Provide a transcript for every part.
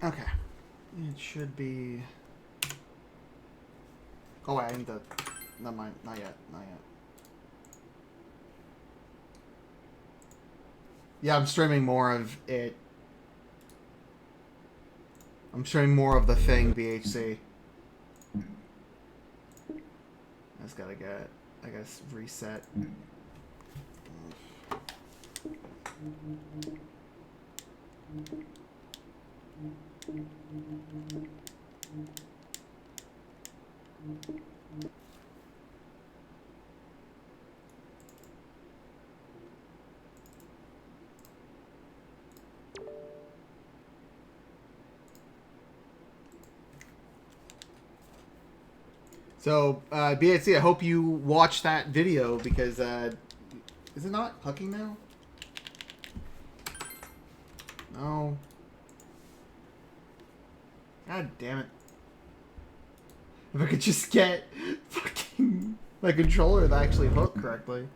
Okay. It should be... Oh, wait, I need to... Never mind. Not yet. Not yet. Yeah, I'm streaming more of it. I'm streaming more of the thing, BHC. I just gotta get, I guess, reset. So, BHC, I hope you watched that video because, is it not hucking now? No. God damn it. If I could just get fucking my controller to actually hook correctly.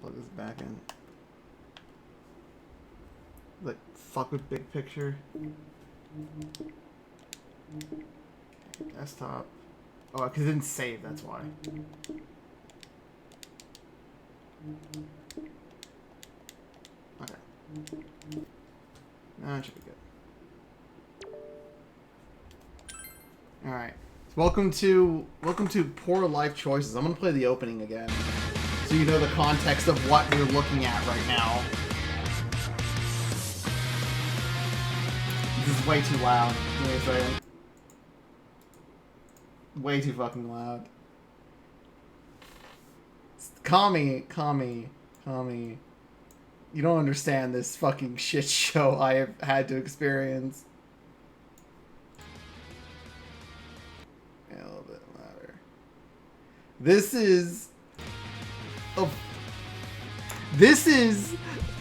Plug this back in. Like, fuck with big picture. Desktop. Oh, because it didn't save, that's why. Okay. Nah, it should be good. Alright. Welcome to Poor Life Choices. I'm gonna play the opening again. So you know the context of what we're looking at right now. This is way too loud. Wait a second. Way too fucking loud. Kami. You don't understand this fucking shit show I have had to experience. Yeah, a little bit louder. This is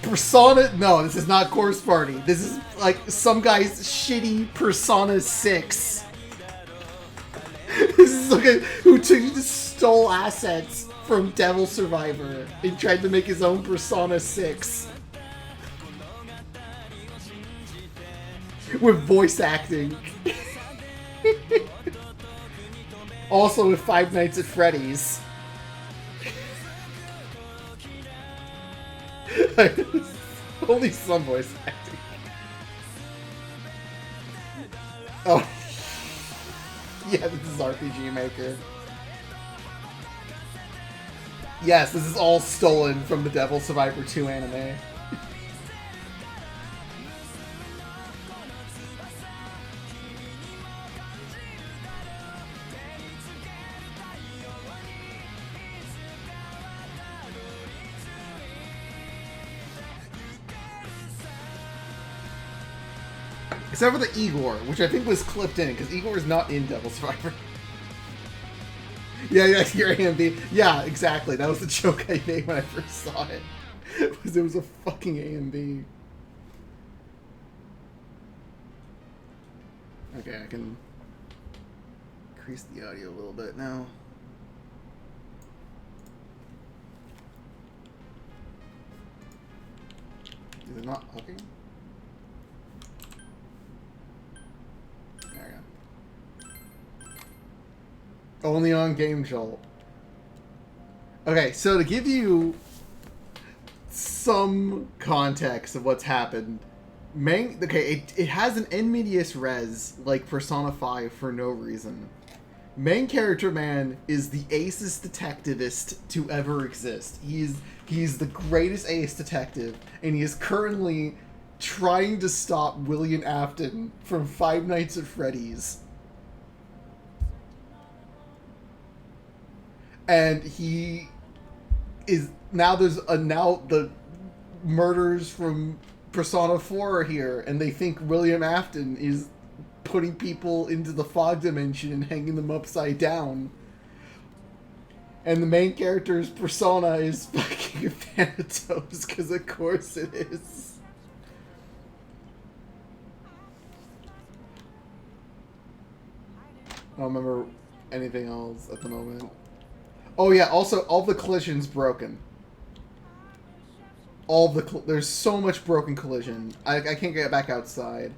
Persona. No, this is not Corpse Party. This is like some guy's shitty Persona 6. This is like who just stole assets from Devil Survivor and tried to make his own Persona 6. With voice acting. Also with Five Nights at Freddy's. Only some voice acting. Oh. Yeah, this is RPG Maker. Yes, this is all stolen from the Devil Survivor 2 anime. Except for the Igor, which I think was clipped in, because Igor is not in Devil Survivor. Yeah, your AMB. Yeah, exactly. That was the joke I made when I first saw it. Was it was a fucking AMB. Okay, I can increase the audio a little bit now. Is it not hooking? There we go. Only on Game Jolt. Okay, so to give you some context of what's happened, it has an N medias res like Persona 5 for no reason. Main character man is the acest detectivist to ever exist. He's the greatest ace detective, and he is currently trying to stop William Afton from Five Nights at Freddy's. And he is now now the murders from Persona 4 are here, and they think William Afton is putting people into the fog dimension and hanging them upside down. And the main character's persona is fucking Thanatos, because of course it is. I don't remember anything else at the moment. Oh yeah, also all the collisions broken. There's so much broken collision. I can't get back outside.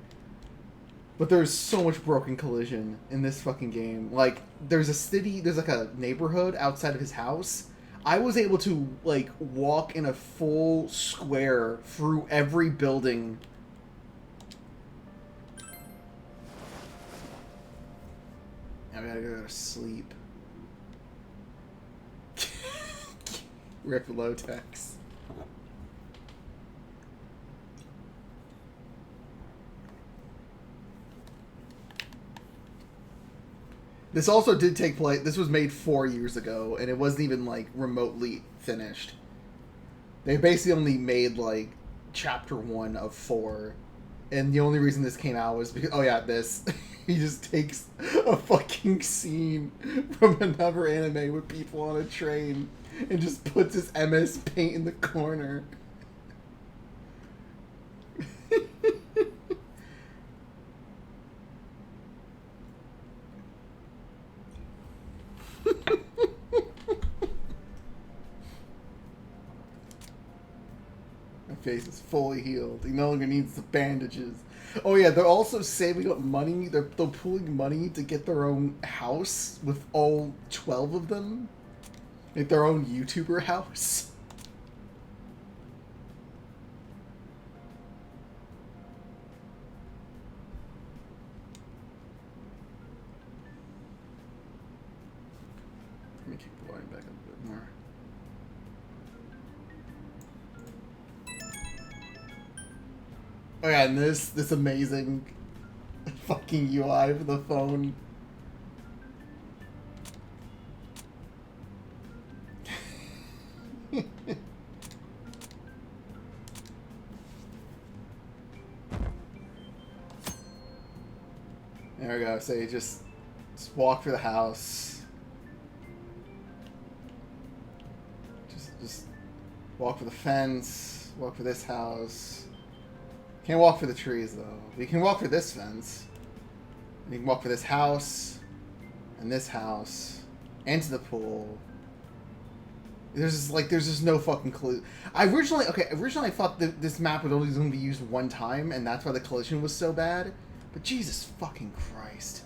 But there's so much broken collision in this fucking game. Like, there's like a neighborhood outside of his house. I was able to, like, walk in a full square through every building. I gotta go to sleep. Rip Lotex. This also did take place. This was made 4 years ago, and it wasn't even like remotely finished. They basically only made like chapter 1 of 4, and the only reason this came out was because this he just takes a fucking scene from another anime with people on a train and just puts his MS Paint in the corner. My face is fully healed. He no longer needs the bandages. Oh yeah, they're also saving up money. They're pooling money to get their own house with all 12 of them. Like their own YouTuber house. Let me keep the line back up a bit more. Oh yeah, and this amazing fucking UI for the phone. There we go. So you just walk through the house. Just walk for the fence. Walk for this house. Can't walk for the trees though. You can walk for this fence. And you can walk for this house, and this house, and to the pool. There's just no fucking clue. Originally I thought that this map would only be used one time, and that's why the collision was so bad. But Jesus fucking Christ.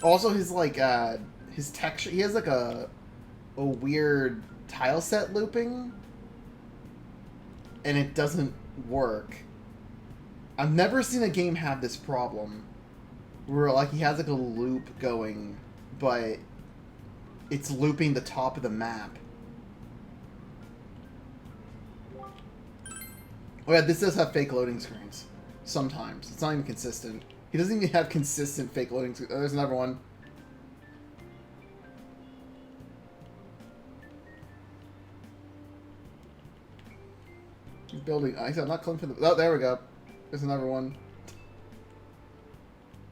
Also, his texture, he has like a weird tile set looping, and it doesn't work. I've never seen a game have this problem, where like he has like a loop going, but it's looping the top of the map. Oh yeah, this does have fake loading screens. Sometimes. It's not even consistent. He doesn't even have consistent fake loading screens. Oh, there's another one. He's building. I'm not calling for the... Oh, there we go. There's another one.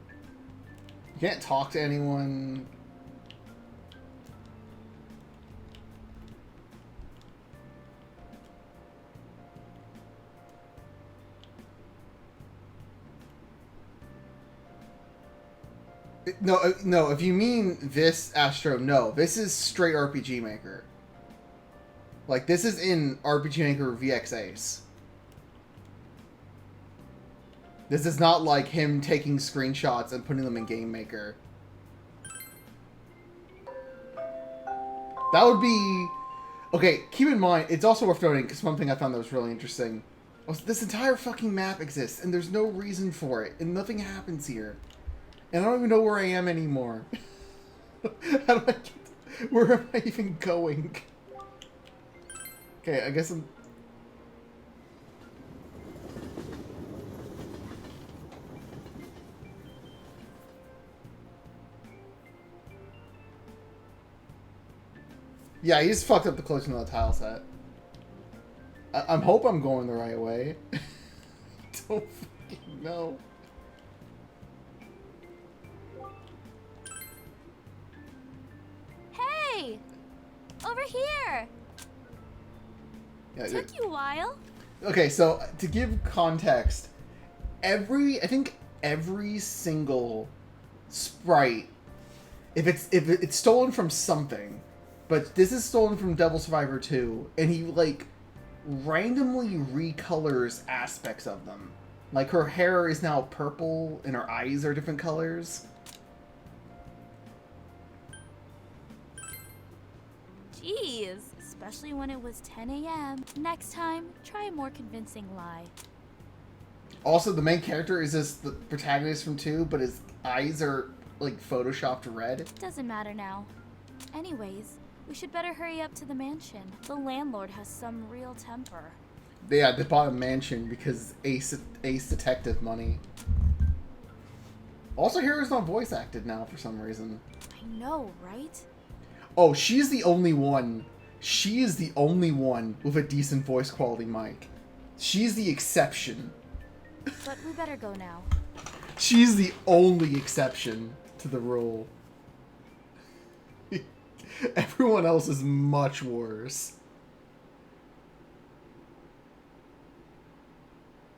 You can't talk to anyone. No, if you mean this, Astro, no. This is straight RPG Maker. Like, this is in RPG Maker VX Ace. This is not like him taking screenshots and putting them in Game Maker. That would be... Okay, keep in mind, it's also worth noting, because one thing I found that was really interesting was this entire fucking map exists, and there's no reason for it, and nothing happens here. And I don't even know where I am anymore. How do I get... Where am I even going? Okay, I guess I'm... Yeah, he's fucked up the collision of the tile set. I hope I'm going the right way. Don't fucking know. Hey! Over here! Yeah, Took you a while. okay, so to give context, I think every single sprite, if it's stolen from something, but this is stolen from Devil Survivor 2, and he like randomly recolors aspects of them. Like her hair is now purple and her eyes are different colors. Jeez, especially when it was 10 a.m. Next time, try a more convincing lie. Also, the main character is just the protagonist from 2, but his eyes are like photoshopped red. Doesn't matter now. Anyways, we should better hurry up to the mansion. The landlord has some real temper. Yeah, they bought a mansion because Ace Detective money. Also, Hero's not voice acted now for some reason. I know, right? Oh, she's the only one. She is the only one with a decent voice quality mic. She's the exception. But we better go now. She's the only exception to the rule. Everyone else is much worse.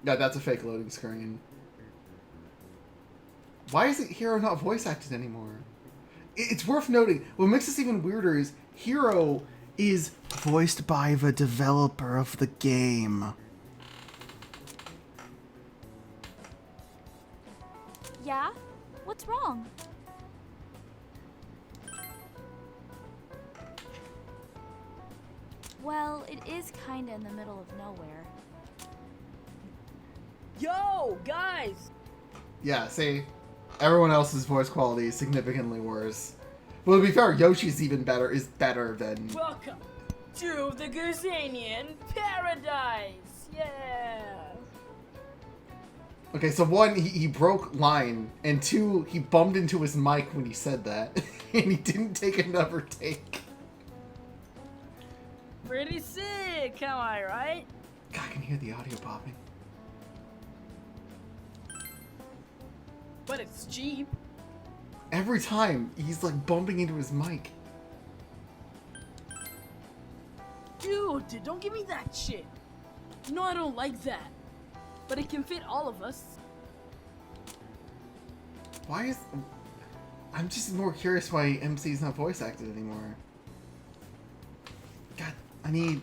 Yeah, that's a fake loading screen. Why is Hero not voice acted anymore? It's worth noting, what makes this even weirder is Hero is voiced by the developer of the game. Yeah? What's wrong? Well, it is kinda in the middle of nowhere. Yo, guys! Yeah, see? Everyone else's voice quality is significantly worse. Well, to be fair, Yoshi's is better than... Welcome to the Goosanian Paradise! Yeah! Okay, so one, he broke line, and two, he bummed into his mic when he said that, and he didn't take another take. Pretty sick, am I right? God, I can hear the audio popping. But it's cheap. Every time, he's like bumping into his mic. Dude, don't give me that shit. You know I don't like that. But it can fit all of us. Why is... I'm just more curious why MC's not voice acted anymore. God, let me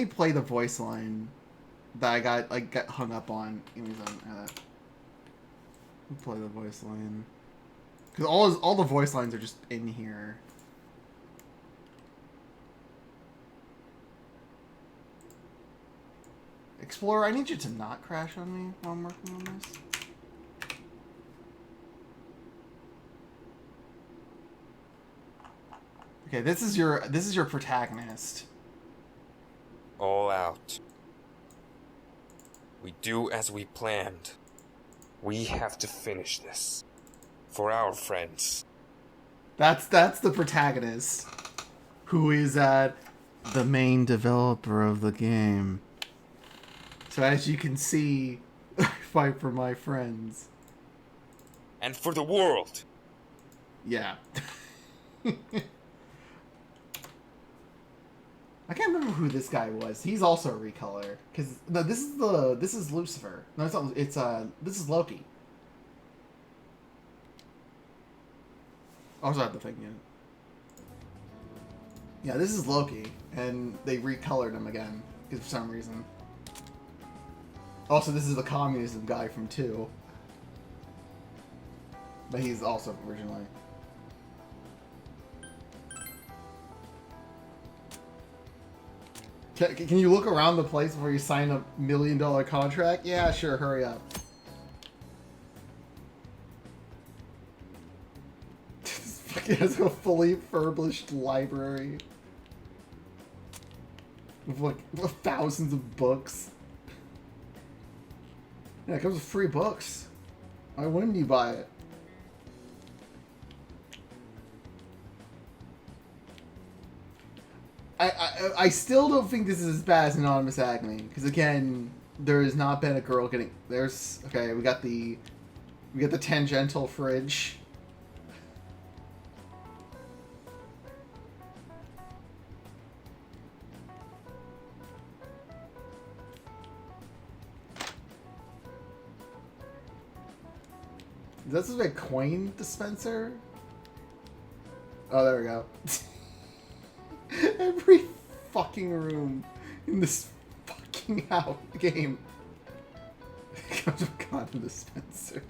play the voice line that I got hung up on. Give me some. Let me play the voice line. Because all the voice lines are just in here. Explorer, I need you to not crash on me while I'm working on this. Okay, this is your protagonist. All out. We do as we planned. We have to finish this. For our friends. That's the protagonist. Who is the main developer of the game. So as you can see, I fight for my friends. And for the world! Yeah. I can't remember who this guy was. He's also a recolor. Cause no, this is Lucifer. No, it's not. This is Loki. I also have the thing yet. Yeah, this is Loki, and they recolored him again for some reason. Also, this is the communism guy from 2. But he's also originally. Can you look around the place before you sign a $1 million contract? Yeah, sure, hurry up. This fucking has a fully furbished library. With like thousands of books. Yeah, it comes with free books. Why wouldn't you buy it? I still don't think this is as bad as Anonymous Agony, because again, there has not been a girl getting... Okay, we got the tangential fridge. Is that supposed to be a coin dispenser? Oh, there we go. Every fucking room in this fucking game comes with a condom dispenser.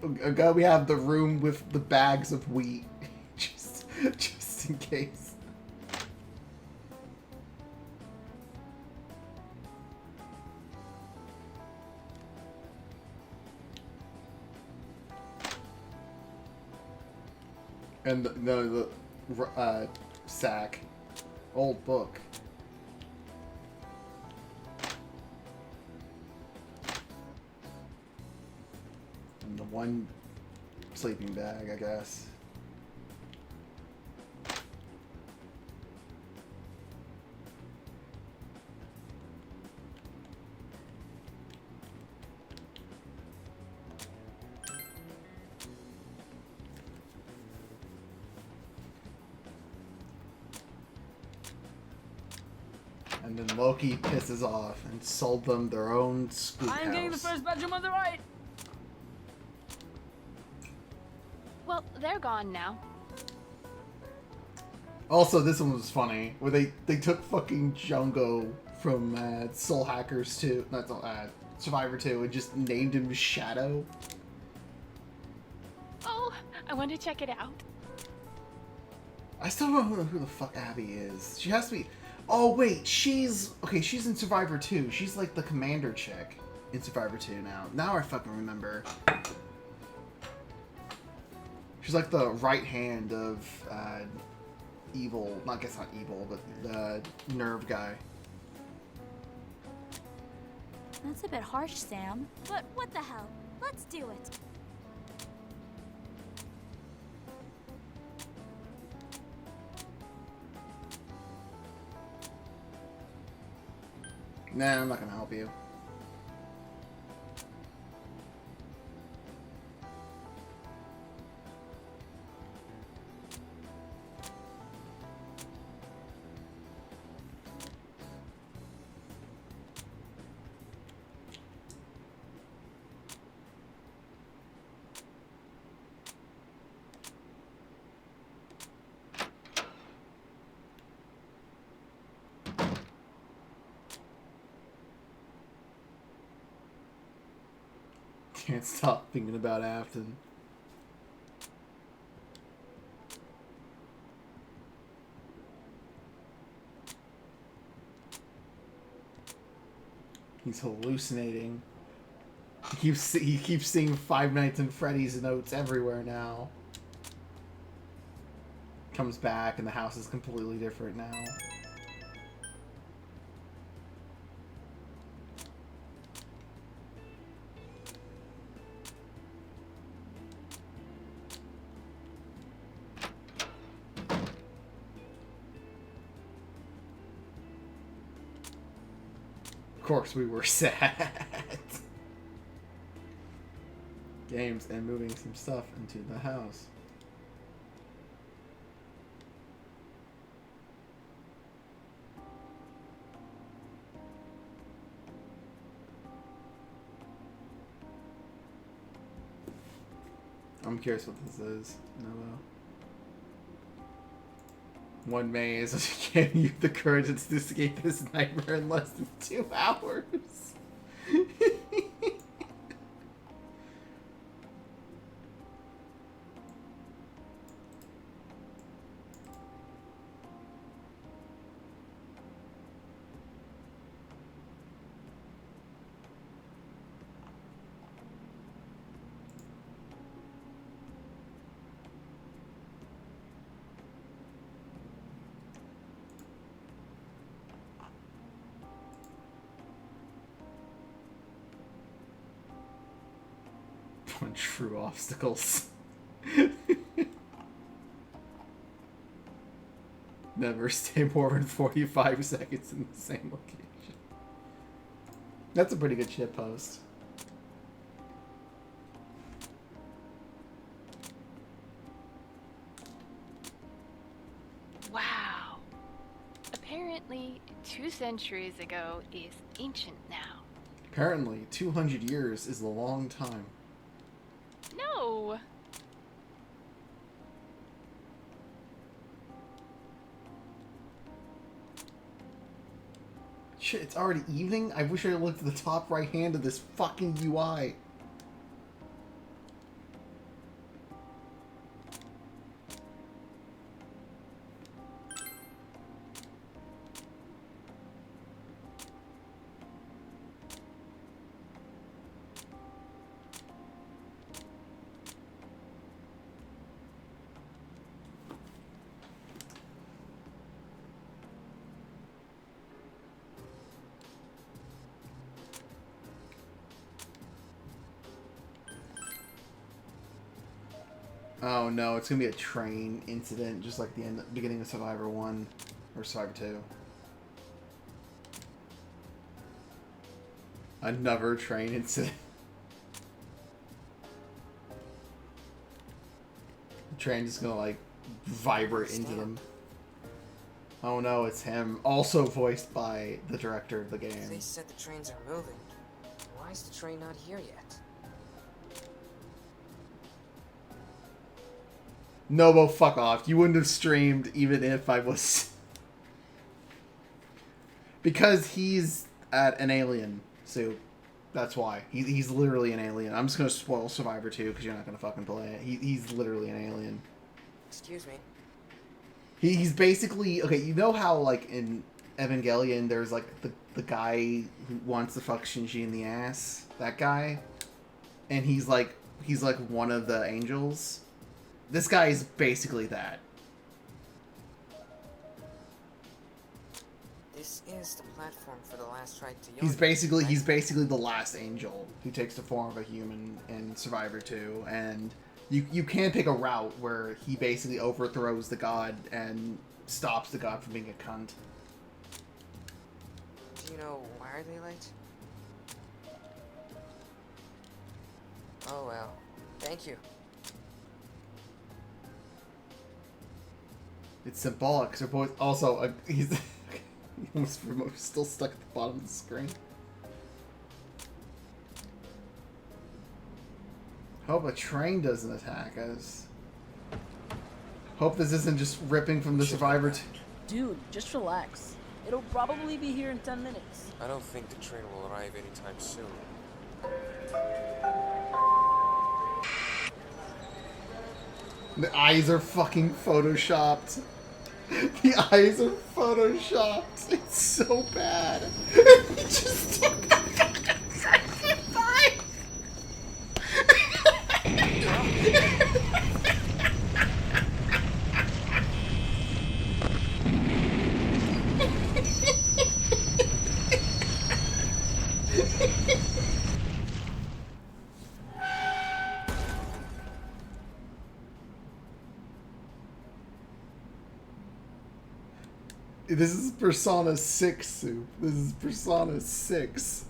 Okay, we have the room with the bags of wheat, just in case. And the sack, old book. And the one sleeping bag, I guess. And then Loki pisses off and sold them their own spook house. I'm getting the first bedroom on the right. Well, they're gone now. Also, this one was funny, where they took fucking Jungo from Soul Hackers 2, not Soul, Survivor 2, and just named him Shadow. Oh, I want to check it out. I still don't know who the fuck Abby is. She has to be... Oh, wait, she's in Survivor 2. She's like the commander chick in Survivor 2 now. Now I fucking remember. She's like the right hand of evil, I guess not evil, but the nerve guy. That's a bit harsh, Sam. But what the hell? Let's do it. Nah, I'm not gonna help you. Can't stop thinking about Afton. He's hallucinating. He keeps seeing Five Nights at Freddy's notes everywhere now. Comes back and the house is completely different now. Of course we were sad. Games and moving some stuff into the house. I'm curious what this is. No. One maze gave you the courage to escape this nightmare in less than 2 hours. True obstacles. Never stay more than 45 seconds in the same location. That's a pretty good shit post. 2 centuries ago is ancient now. Apparently, 200 years is a long time. No! Shit, it's already evening? I wish I looked at the top right hand of this fucking UI. Oh no, it's gonna be a train incident, just like the beginning of Survivor 1 or Survivor 2. Another train incident. The train just gonna like vibrate into them. Oh no, it's him. Also voiced by the director of the game. They said the trains are moving. Why is the train not here yet? Nobo, fuck off. You wouldn't have streamed even if I was... Because he's an alien, so that's why. He's literally an alien. I'm just going to spoil Survivor 2 because you're not going to fucking play it. He's literally an alien. Excuse me. He's basically... Okay, you know how, like, in Evangelion, there's, like, the guy who wants to fuck Shinji in the ass? That guy? And he's like one of the angels? This guy is basically that. This is the platform for the last ride to Yomi. He's basically the last angel who takes the form of a human in Survivor 2, and you can pick a route where he basically overthrows the god and stops the god from being a cunt. Do you know why are they late? Oh well. Thank you. It's symbolic because they're both also he's almost still stuck at the bottom of the screen. Hope a train doesn't attack us. Hope this isn't just ripping from the Survivor. Dude, just relax. It'll probably be here in 10 minutes. I don't think the train will arrive anytime soon. The eyes are fucking photoshopped. The eyes are photoshopped. It's so bad. He just took the fucking eye. This is Persona 6, Soup. This is Persona 6.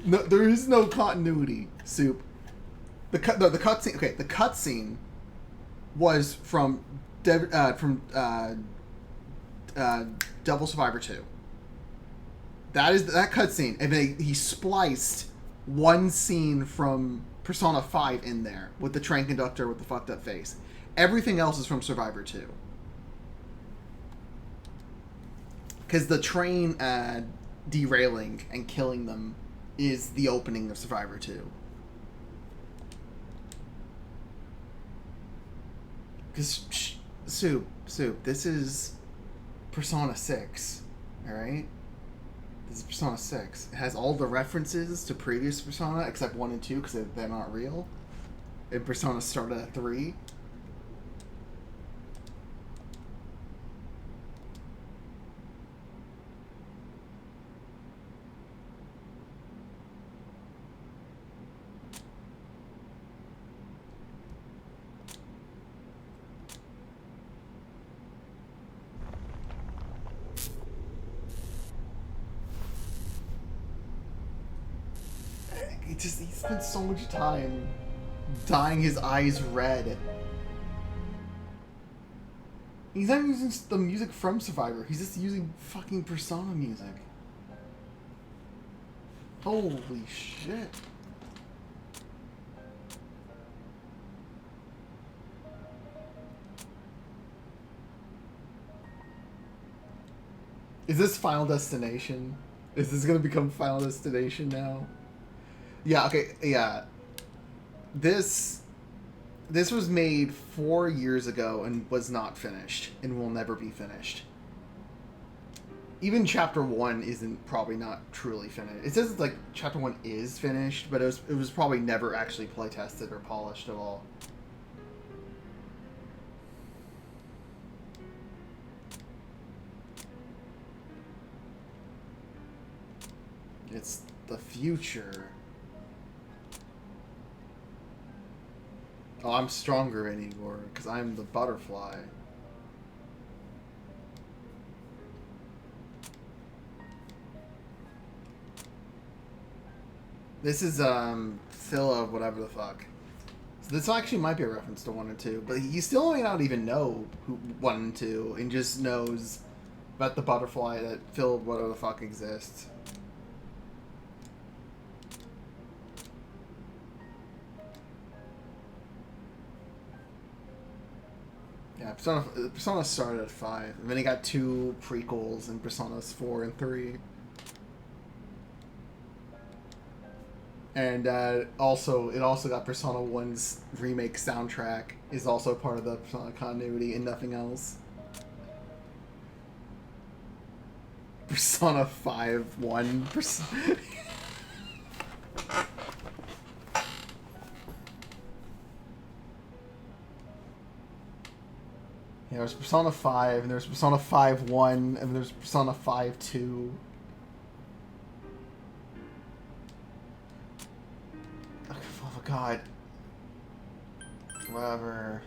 No, there is no continuity, Soup. The cutscene. Okay, the cutscene was from Devil Survivor 2. That cutscene, and he spliced one scene from Persona 5 in there with the train conductor with the fucked up face. Everything else is from Survivor 2. Because the train derailing and killing them is the opening of Survivor 2. Because, Soup, this is Persona 6, alright? This is Persona 6. It has all the references to previous Persona, except 1 and 2, because they're not real. And Persona started at 3. He spent so much time dyeing his eyes red. He's not using the music from Survivor. He's just using fucking Persona music. Holy shit. Is this Final Destination? Is this gonna become Final Destination now? Yeah, okay, yeah. This was made 4 years ago and was not finished and will never be finished. Even Chapter 1 isn't probably not truly finished. It says like Chapter 1 is finished, but it was probably never actually play tested or polished at all. It's the future. Oh, I'm stronger anymore because I'm the butterfly. This is Phila, whatever the fuck. So this actually might be a reference to 1 and 2, but he still may not even know who 1 and 2, and just knows about the butterfly that Phil whatever the fuck exists. Yeah, Persona started at 5, and then he got 2 prequels in Personas 4 and 3. And it also got Persona 1's remake soundtrack is also part of the Persona continuity and nothing else. Persona 5 1 Yeah, there's Persona 5, and there's Persona 5 1, and there's Persona 5 2. Oh god. Whatever.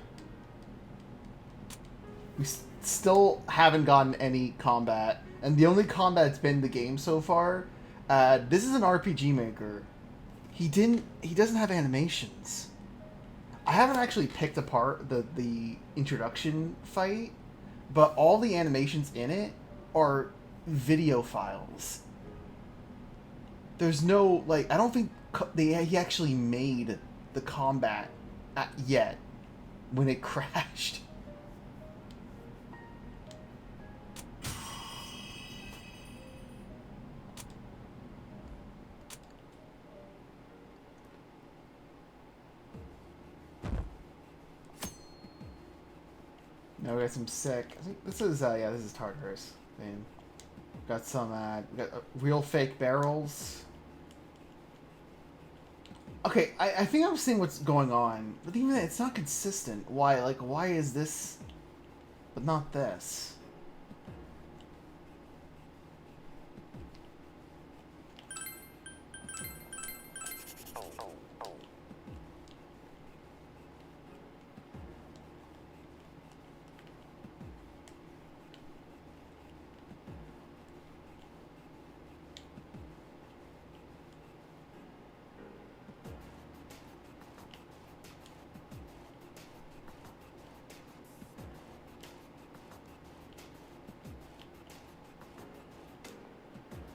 We still haven't gotten any combat, and the only combat that's been in the game so far, this is an RPG maker. He doesn't have animations. I haven't actually picked apart the introduction fight, but all the animations in it are video files. There's no, like, I don't think he actually made the combat yet when it crashed. Now we got some sick. I think this is this is Tartarus. Man, got some we got real fake barrels. Okay, I think I'm seeing what's going on, but even it's not consistent. Why is this, but not this?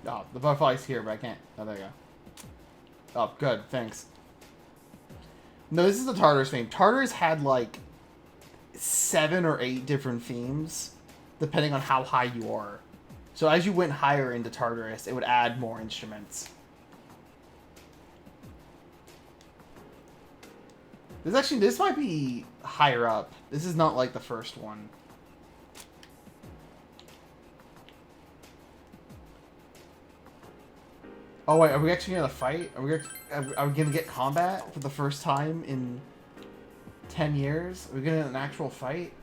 Oh, the butterfly's here, but I can't. Oh, there you go. Oh, good. Thanks. No, this is the Tartarus theme. Tartarus had, like, 7 or 8 different themes, depending on how high you are. So as you went higher into Tartarus, it would add more instruments. This might be higher up. This is not like the first one. Oh wait, are we actually gonna fight? Are we gonna get combat for the first time in 10 years? Are we gonna get an actual fight?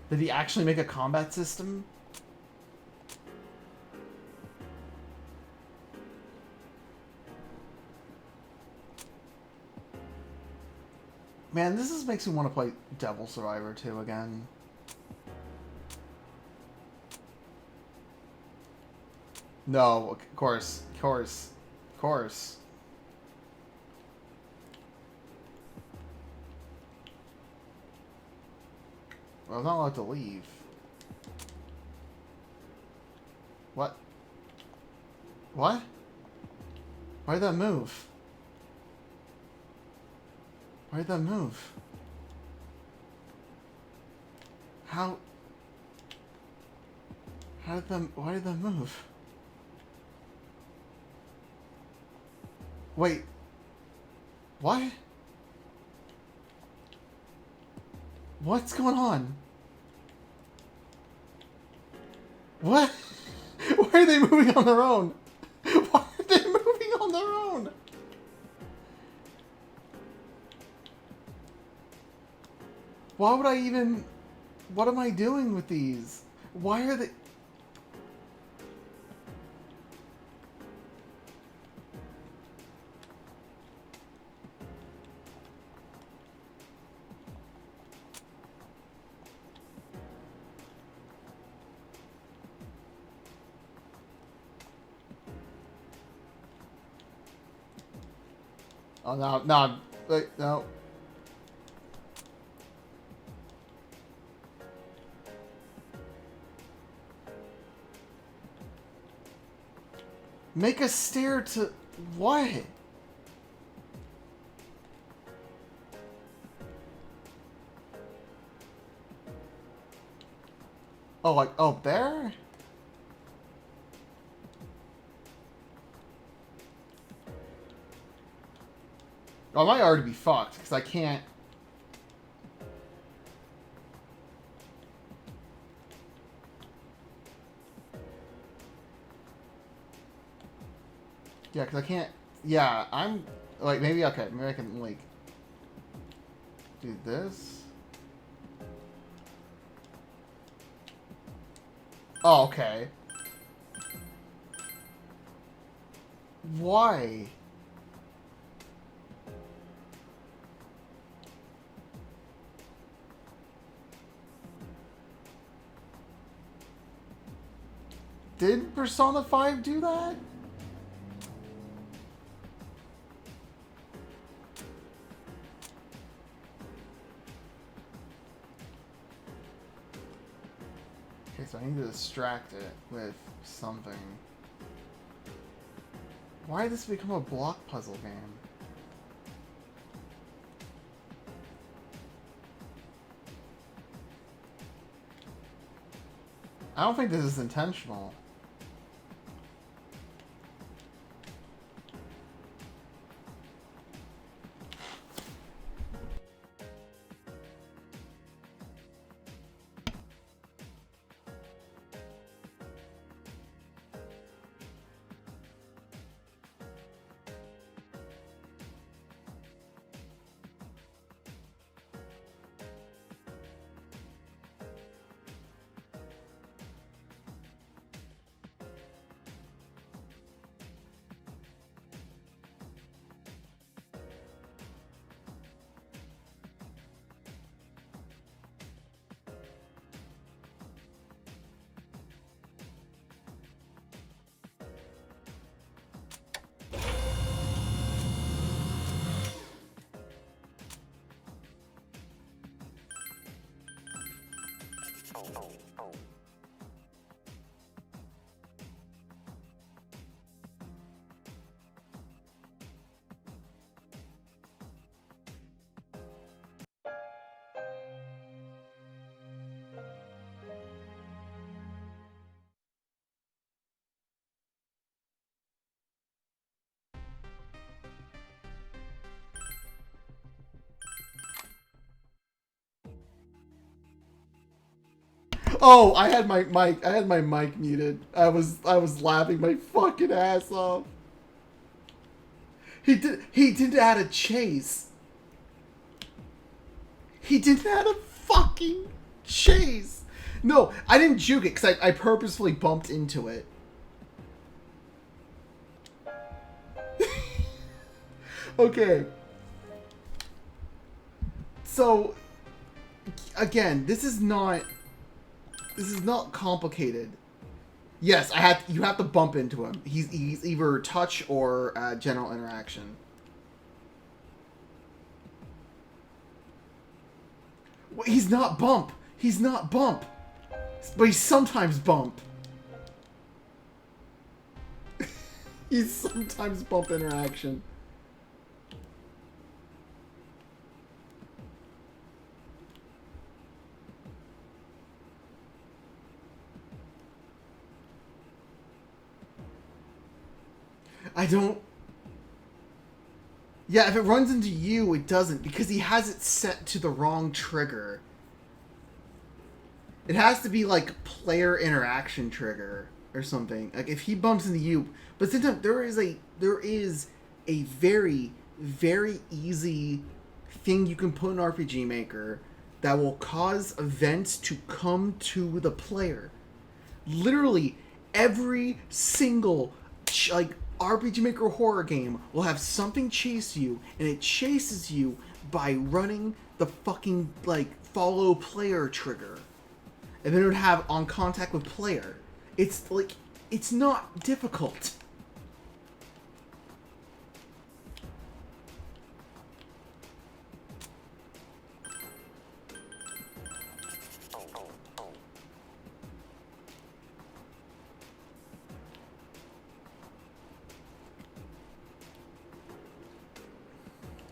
Did he actually make a combat system? Man, makes me want to play Devil Survivor 2 again. No, of course. I was not allowed to leave. What? What? Why did that move? Why did that move? How? Why did that move? Wait. What? What's going on? What? Why are they moving on their own? Why are they moving on their own? Why would I even... What am I doing with these? Why are they... Oh, no, no, wait, no. Make a stair to... What? Oh, like, oh, there? Oh, I might already be fucked, because I can't... Yeah, because I can't... Yeah, I'm... Like, maybe, okay, maybe I can, like... Do this? Oh, okay. Why? Did Persona 5 do that? Okay, so I need to distract it with something. Why did this become a block puzzle game? I don't think this is intentional. Oh, I had my mic muted. I was laughing my fucking ass off. He did add a chase. He did add a fucking chase. No, I didn't juke it because I purposefully bumped into it. Okay. So again, this is not complicated. Yes, you have to bump into him. He's either touch or general interaction. He's not bump. He's not Bump. But he's sometimes Bump. He's sometimes Bump interaction. I don't... Yeah, if it runs into you, it doesn't, because he has it set to the wrong trigger. It has to be, like, player interaction trigger or something. Like, if he bumps into you... But sometimes there is a very, very easy thing you can put in RPG Maker that will cause events to come to the player. Literally, every single, like, RPG Maker horror game will have something chase you, and it chases you by running the fucking, like, follow player trigger. And then it would have on contact with player. It's, like, it's not difficult.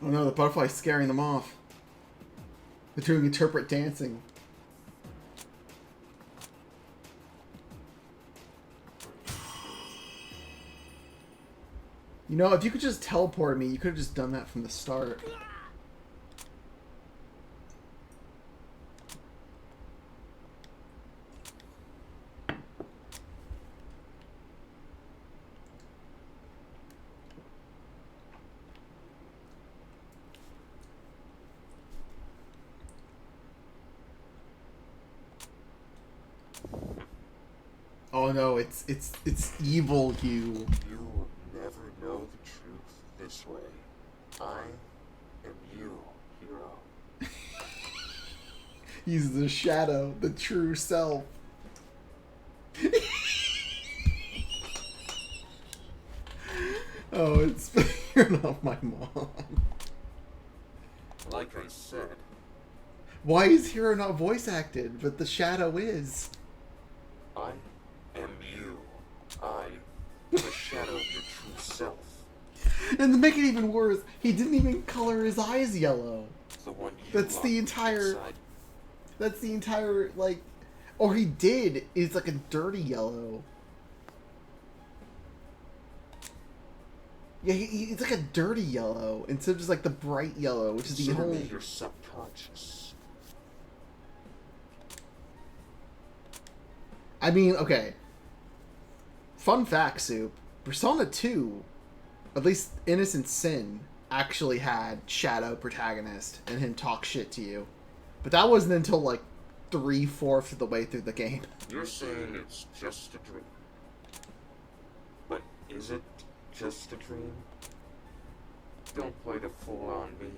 Oh no, the butterfly's scaring them off. They're doing interpret dancing. You know, if you could just teleport me, you could have just done that from the start. Oh no, it's evil you. You will never know the truth this way. I am you, hero. He's the shadow, the true self. Oh, it's scaring off my mom. Like I said, Why is Hero not voice acted, but the shadow is? I am you. I am the shadow of your true self. And to make it even worse, he didn't even color his eyes yellow. The one you That's the locked entire- inside. That's the entire, like... Or he did. It's like a dirty yellow. Yeah, it's like a dirty yellow instead of just like the bright yellow, which is the Consider whole... me your subconscious. I mean, okay. Fun fact, Soup. Persona 2, at least Innocent Sin, actually had Shadow protagonist and him talk shit to you. But that wasn't until like 3/4 of the way through the game. You're saying it's just a dream. But is it just a dream? Don't play the fool on me.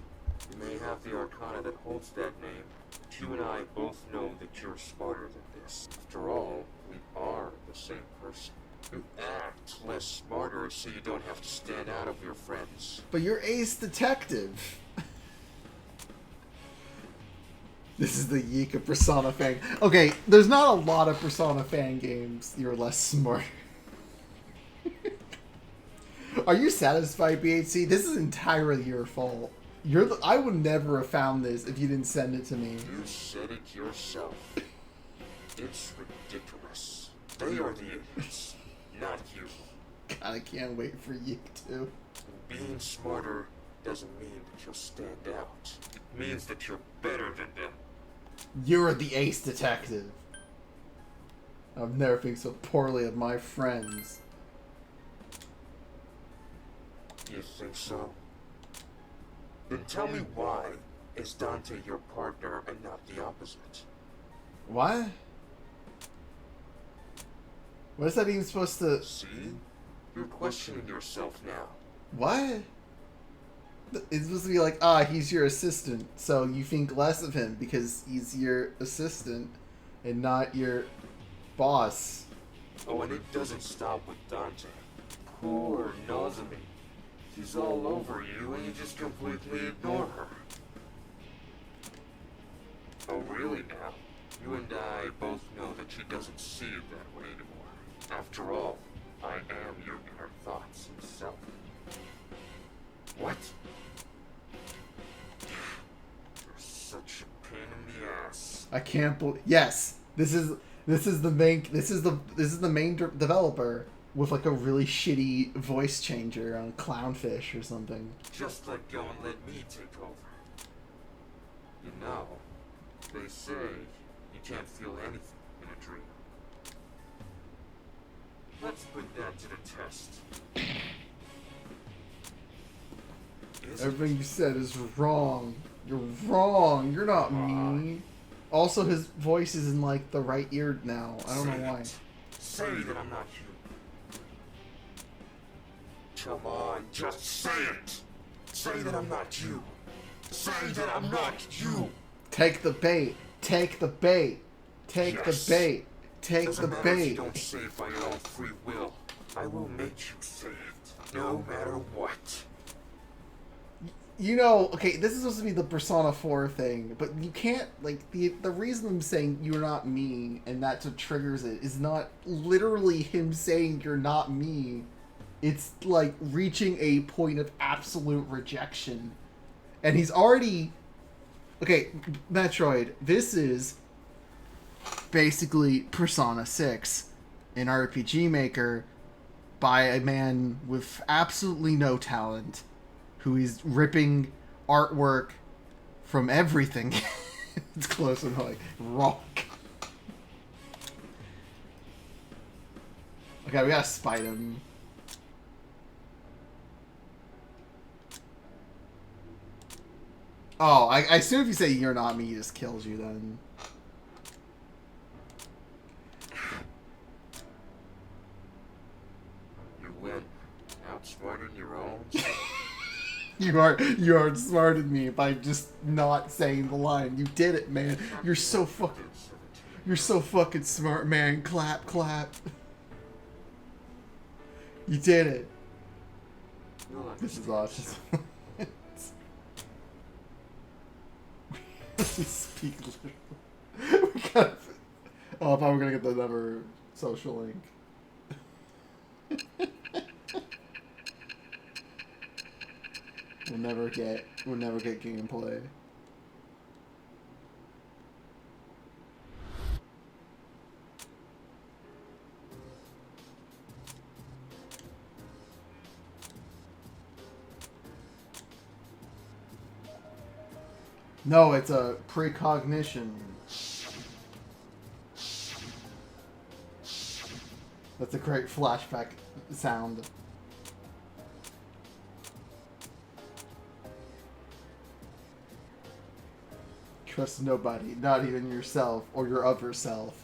You may have the arcana that holds that name. But you and I both know that you're smarter than this. After all, we are the same person. You act less smarter so you don't have to stand out of your friends. But you're Ace Detective. This is the Yika Persona fan. Okay, there's not a lot of Persona fan games you're less smart. Are you satisfied, BHC? This is entirely your fault. I would never have found this if you didn't send it to me. You said it yourself. It's ridiculous. They are the idiots, not you. God, I can't wait for Yik too. Being smarter doesn't mean that you'll stand out. It means that you're better than them. You're the Ace Detective. I've never think so poorly of my friends. You think so? Then tell me why is Dante your partner and not the opposite? What? What is that even supposed to... See? You're questioning yourself now. What? It's supposed to be like, he's your assistant, so you think less of him because he's your assistant and not your boss. Oh, and it doesn't stop with Dante. Poor Nozomi. She's all over you and you just completely ignore her. Oh, really now? You and I both know that she doesn't see it that way anymore. After all, I am your inner thoughts himself. What? You're such a pain in the ass. I can't believe. Yes, this is the main developer with like a really shitty voice changer on Clownfish or something. Just let go and let me take over. You know, they say you can't feel anything in a dream. Let's put that to the test. Everything you said is wrong. You're wrong. You're not me. Also, his voice is in like the right ear now. I don't know why. Say that I'm not you. Come on, just say it. Say that I'm not you. Say that I'm not you. Take the bait. Take the bait. Take Yes. the bait. Take the Doesn't matter if you bait. don't say it by your own free will. I will make you say it, no matter what. You know, okay, this is supposed to be the Persona 4 thing, but you can't, like, the reason I'm saying you're not me, and that's what triggers it, is not literally him saying you're not me. It's, like, reaching a point of absolute rejection. And he's already... Okay, Metroid, this is basically Persona 6, an RPG maker by a man with absolutely no talent, who is ripping artwork from everything. It's close to like rock. Okay, we gotta spite him. Oh, I assume if you say you're not me, he just kills you then. You win. Outsmarted your own. You outsmarted me by just not saying the line. You did it, man. You're so fucking smart, man. Clap, clap. You did it. This is awesome. Speak literally. We gotta... Oh, I thought we were gonna get another social link. We'll never get gameplay. No, it's a precognition. That's a great flashback sound. Trust nobody, not even yourself or your other self.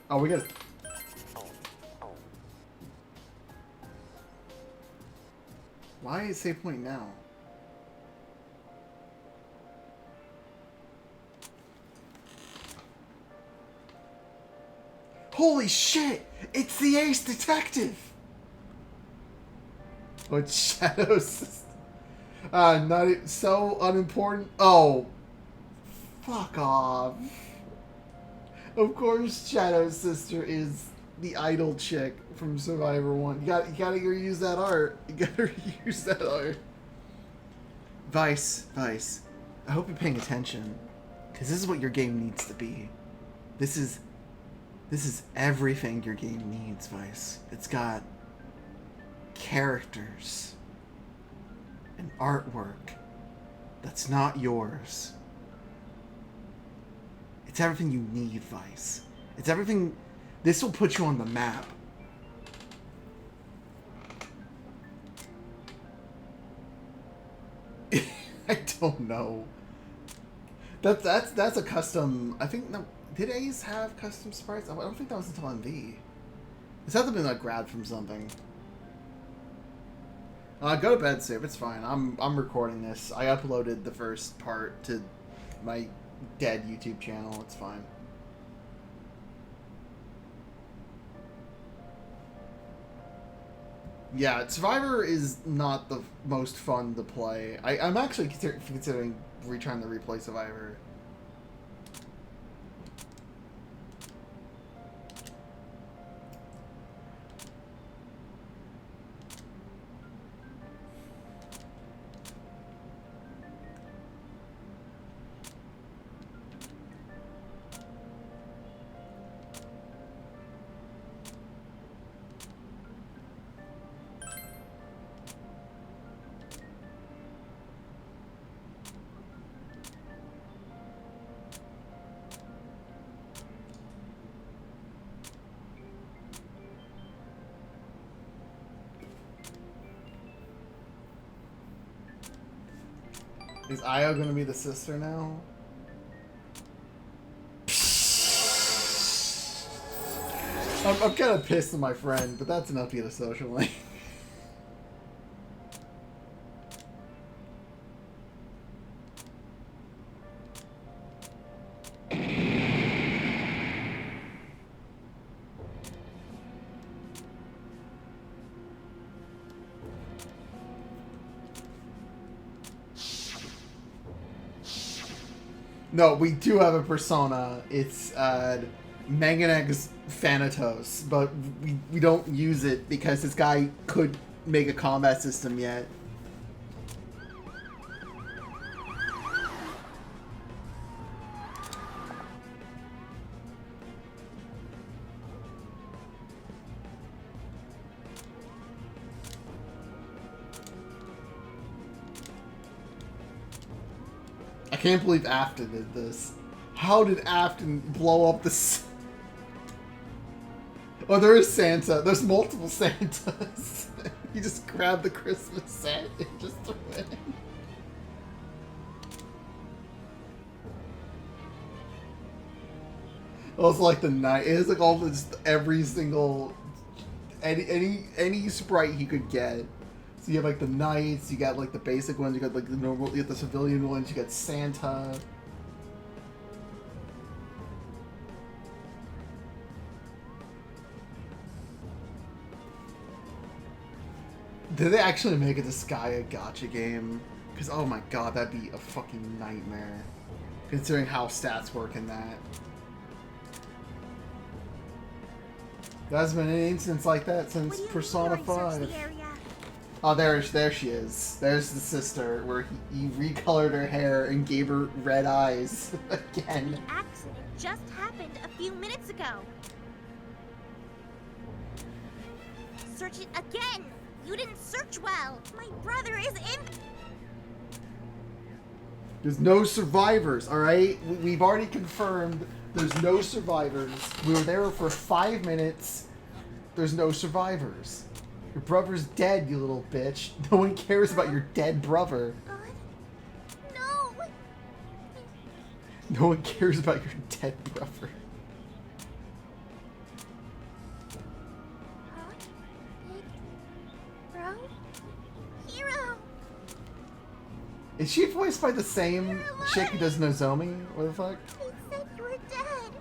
Oh, we gotta... Why is save point now? Holy shit! It's the Ace Detective! Oh, it's Shadow's... so unimportant. Oh. Fuck off. Of course Shadow's sister is the idol chick from Survivor 1. You gotta reuse that art. You gotta reuse that art. Vice. I hope you're paying attention. Because this is what your game needs to be. This is everything your game needs, Vice. It's got characters and artwork that's not yours. It's everything you need, Vice. It's everything... This will put you on the map. I don't know. That's a custom... I think... No, did Ace have custom sprites? I don't think that was until MV. This had to be like grabbed from something. Go to bed, Sib. It's fine. I'm recording this. I uploaded the first part to my dead YouTube channel. It's fine. Yeah, Survivor is not the most fun to play. I'm actually considering retrying to replay Survivor. Is Io gonna be the sister now? I'm kind of pissed at my friend, but that's enough to get a social link. No, we do have a persona. It's Manganeg's Thanatos, but we don't use it because this guy could make a combat system yet. I can't believe Afton did this. How did Afton blow up this? Oh, there is Santa. There's multiple Santas. You just grab the Christmas set and just throw it in. Also, like the night. It has like all this, every single, any sprite he could get. So you have like the knights, you got like the basic ones, you got like the normal, you got the civilian ones, you got Santa. Did they actually make a Disgaea gacha game? Because oh my god, that'd be a fucking nightmare. Considering how stats work in that. There hasn't been any instance like that since Persona 5. Oh, there she is. There's the sister, where he recolored her hair and gave her red eyes again. The accident just happened a few minutes ago. Search it again. You didn't search well. My brother is in. There's no survivors, alright? We've already confirmed there's no survivors. We were there for 5 minutes. There's no survivors. Your brother's dead, you little bitch. No one cares about your dead brother. No. No one cares about your dead brother. Bro? Hero. Is she voiced by the same chick who does Nozomi? What the fuck? They said you were dead.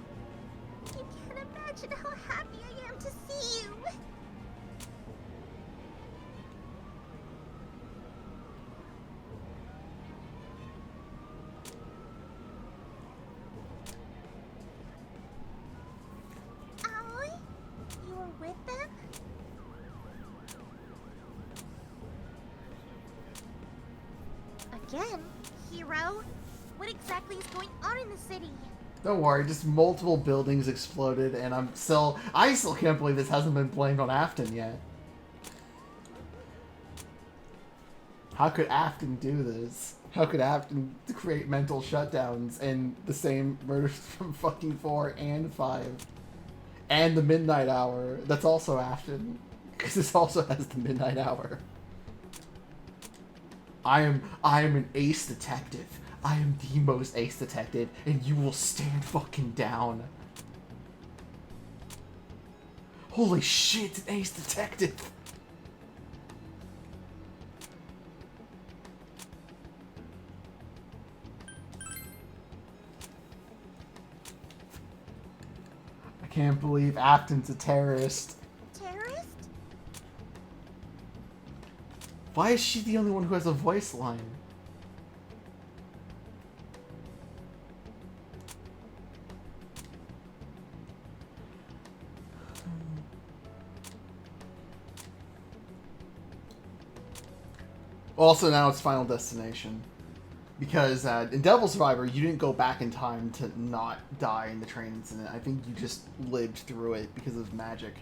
You can't imagine how happy I am to see you. Aoi? You were with them? Again? Hero? What exactly is going on in the city? Don't worry, just multiple buildings exploded, and I still can't believe this hasn't been blamed on Afton yet. How could Afton do this? How could Afton create mental shutdowns and the same murders from fucking 4 and 5? And the Midnight Hour. That's also Afton. Because this also has the Midnight Hour. I am an ace detective. I am the most ace detective, and you will stand fucking down. Holy shit, an ace detective! I can't believe Afton's a terrorist. Terrorist? Why is she the only one who has a voice line? Also, now it's Final Destination. Because in Devil Survivor, you didn't go back in time to not die in the train incident. I think you just lived through it because of magic.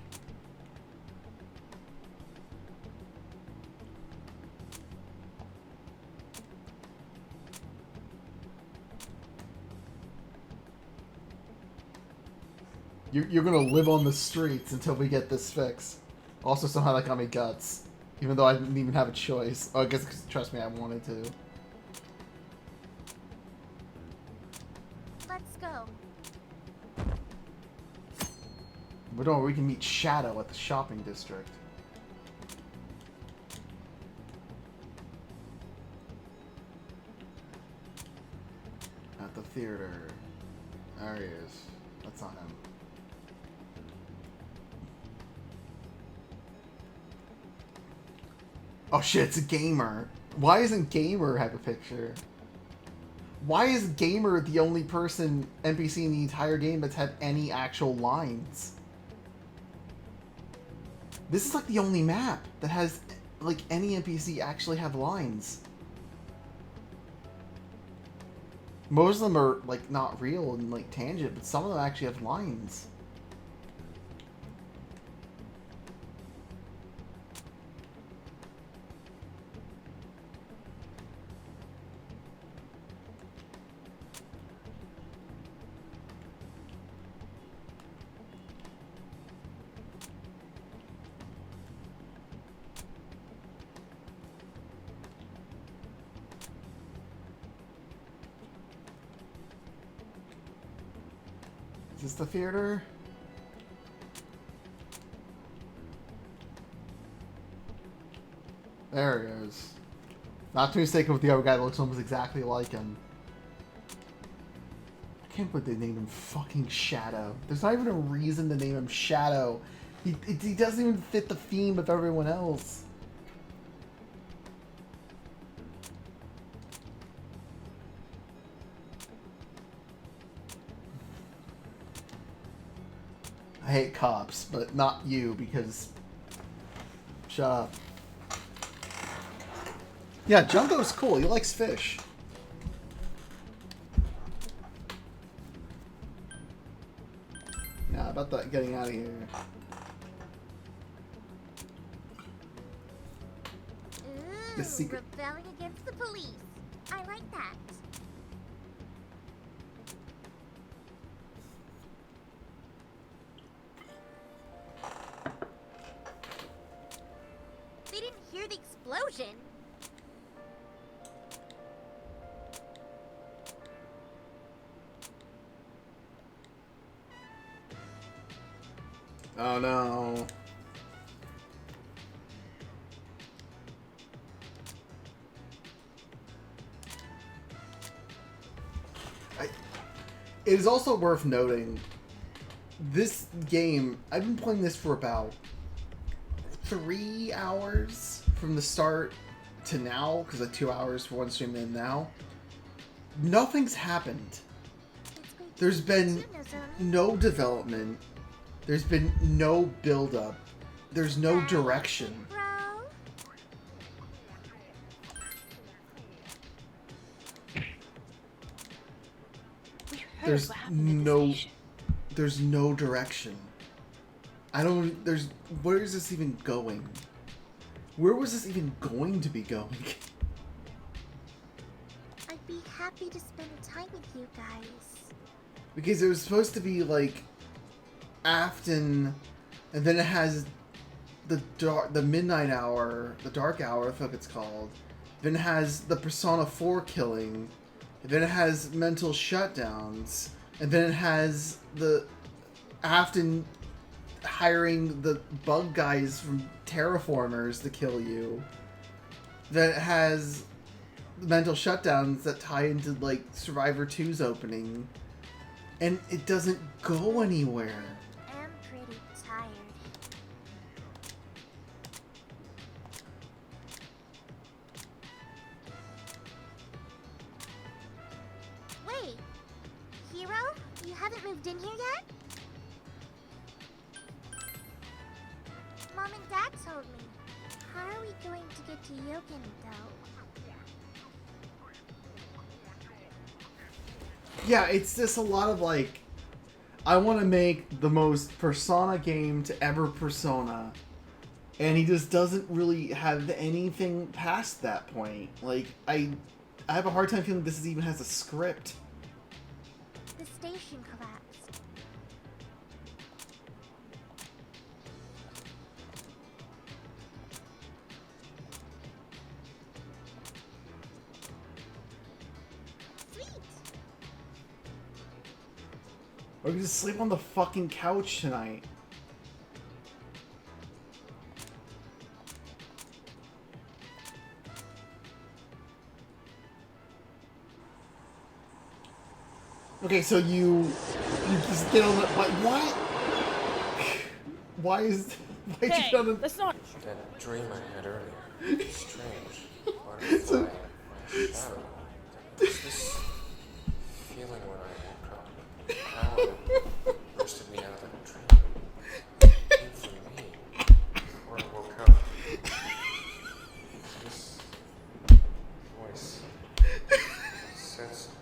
You're gonna live on the streets until we get this fixed. Also, somehow that got me guts. Even though I didn't even have a choice. Oh, I guess, trust me, I wanted to. But no, we can meet Shadow at the shopping district. At the theater. There he is. That's not him. Oh shit, it's a Gamer. Why isn't Gamer have a picture? Why is Gamer the only person NPC in the entire game that's had any actual lines? This is like the only map that has like any NPC actually have lines. Most of them are like not real and like tangent, but some of them actually have lines. Is this the theater? There he is. Not to be mistaken with the other guy that looks almost exactly like him. I can't believe they named him fucking Shadow. There's not even a reason to name him Shadow. He doesn't even fit the theme of everyone else. I hate cops, but not you, because... Shut up. Yeah, Junko's cool. He likes fish. Yeah, about that getting out of here. Ooh, The secret... rebelling against the police. I like that. They didn't hear the explosion. Oh no. It is also worth noting, this game, I've been playing this for about 3 hours from the start to now, because of 2 hours for one stream and now. Nothing's happened. There's been no development. There's been no build-up. There's no direction. Bro, We heard There's what happened at the no... station. There's no direction. I don't... There's... Where is this even going? Where was this even going to be going? I'd be happy to spend time with you guys. Because it was supposed to be like Afton, and then it has the midnight hour, the dark hour, I think it's called. Then it has the Persona 4 killing. And then it has mental shutdowns, and then it has the Afton hiring the bug guys from Terraformers to kill you. Then it has mental shutdowns that tie into like Survivor 2's opening. And it doesn't go anywhere. I'm pretty tired. Wait, Hero? You haven't moved in here yet? Mom and Dad told me. How are we going to get to Yogen, though? Yeah, it's just a lot of like, I want to make the most Persona game to ever Persona. And he just doesn't really have anything past that point. Like, I have a hard time feeling this even has a script. The station collapsed. Sweet! Or we can just sleep on the fucking couch tonight. Okay, so you just get on the what? Why is you Hey, get on the that's not. That dream I had earlier. Strange. Butterfly, my shadow. There's this feeling when I woke up. How it bursted me out of that dream. It came from me. Before I woke up. This voice said something.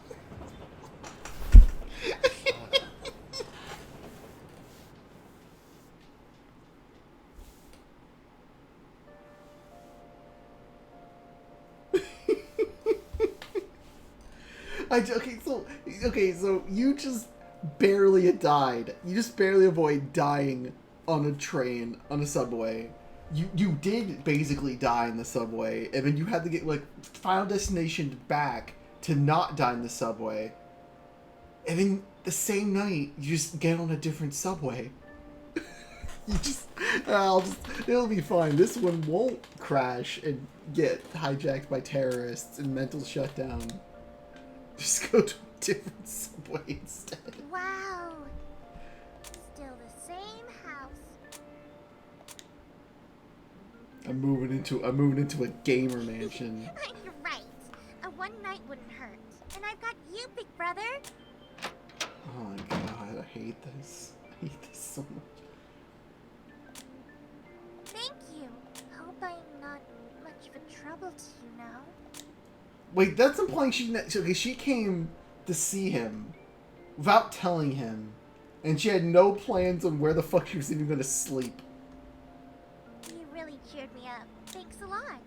Okay, so you just barely died. You just barely avoid dying on a train, on a subway. You did basically die in the subway, and then you had to get, like, Final Destination back to not die in the subway. And then the same night, you just get on a different subway. It'll be fine. This one won't crash and get hijacked by terrorists and mental shutdown. Just go to a different subway instead. Wow. Still the same house. I'm moving into a gamer mansion. You're right. A one night wouldn't hurt. And I've got you, big brother. Oh my god, I hate this. I hate this so much. Thank you. Hope I'm not much of a trouble to you now. Wait, that's implying she came to see him without telling him, and she had no plans on where the fuck she was even gonna sleep. You really cheered me up. Thanks a lot.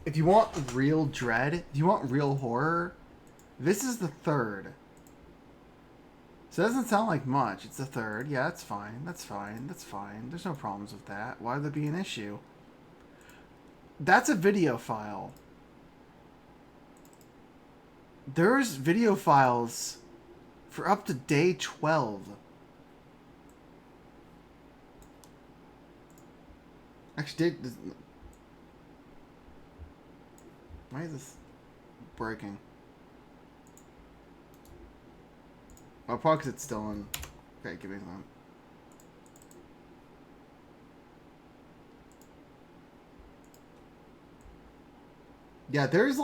If you want real dread, if you want real horror, this is the third. So it doesn't sound like much. It's the third. Yeah, that's fine. That's fine. That's fine. There's no problems with that. Why would there be an issue? That's a video file. There's video files for up to day 12. Actually, why is this breaking? Oh, probably 'cause it's still on. Okay, give me that. Yeah, there's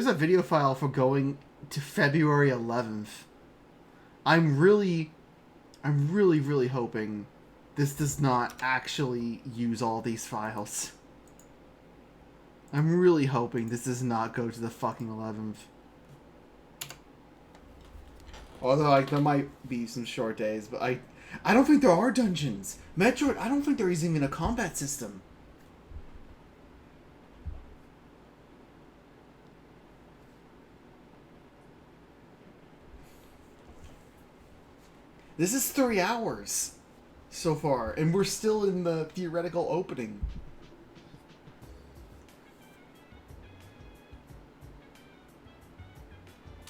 a video file for going to February 11th. I'm really hoping this does not actually use all these files. I'm really hoping this does not go to the fucking 11th. Although, like, there might be some short days, but I don't think there are dungeons. Metroid, I don't think there is even a combat system. This is 3 hours so far, and we're still in the theoretical opening.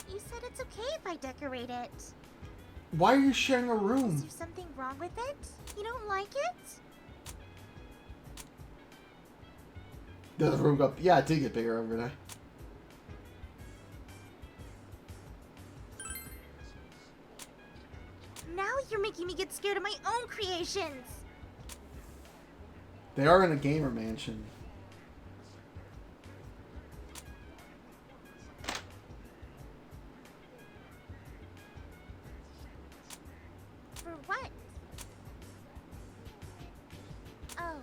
You said it's okay if I decorate it. Why are you sharing a Is room? there something wrong with it? You don't like it? Does the room go? Yeah, it did get bigger over there. Now you're making me get scared of my own creations. They are in a gamer mansion. For what? Oh,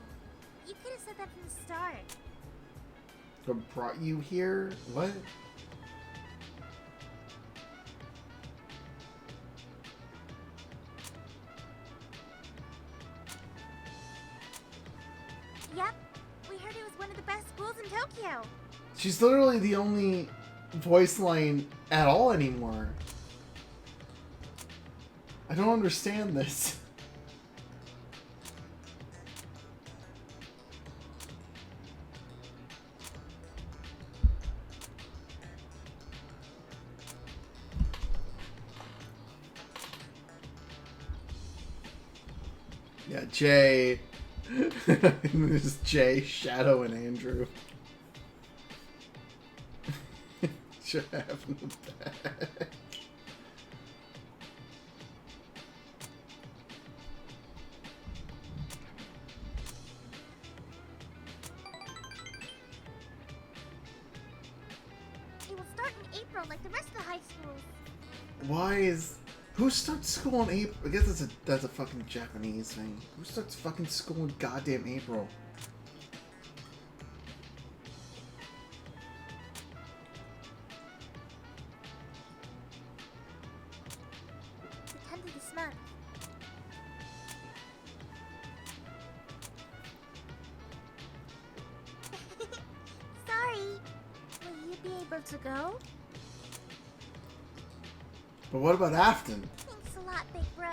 you could have said that from the start. What brought you here? What? Yep, we heard it was one of the best schools in Tokyo. She's literally the only voice line at all anymore. I don't understand this. Yeah, Jay. This is Jay, Shadow, and Andrew. Should have in the back. It will start in April like the rest of the high schools. Why is... Who starts school in April? I guess that's a fucking Japanese thing. Who starts fucking school in goddamn April? The 10th of this month. Sorry. Will you be able to go? But what about Afton? Thanks a lot, big bro.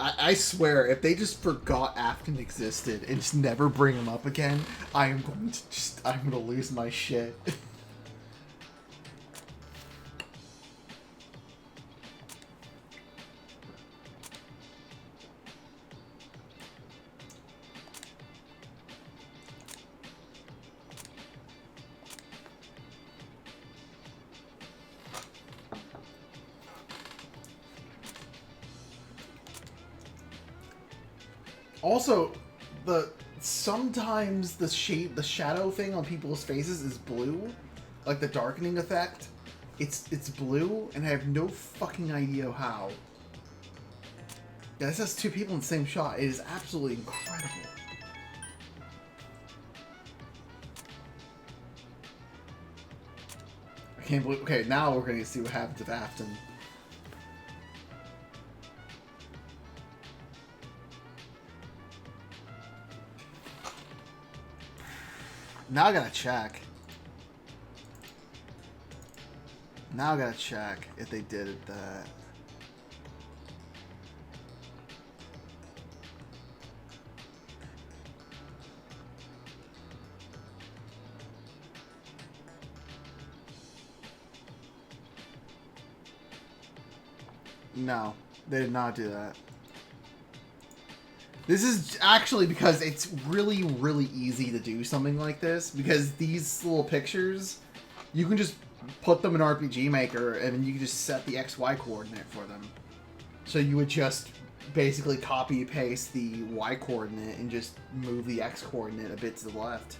I swear, if they just forgot Afton existed and just never bring him up again, I'm gonna lose my shit. Also, sometimes the shadow thing on people's faces is blue, like the darkening effect. It's blue, and I have no fucking idea how. Yeah, this has two people in the same shot. It is absolutely incredible. I can't believe. Okay, now we're gonna see what happens with Afton. Now I gotta check. Now I gotta check if they did that. No, they did not do that. This is actually because it's really, really easy to do something like this, because these little pictures, you can just put them in RPG Maker and you can just set the XY coordinate for them. So you would just basically copy paste the Y coordinate and just move the X coordinate a bit to the left.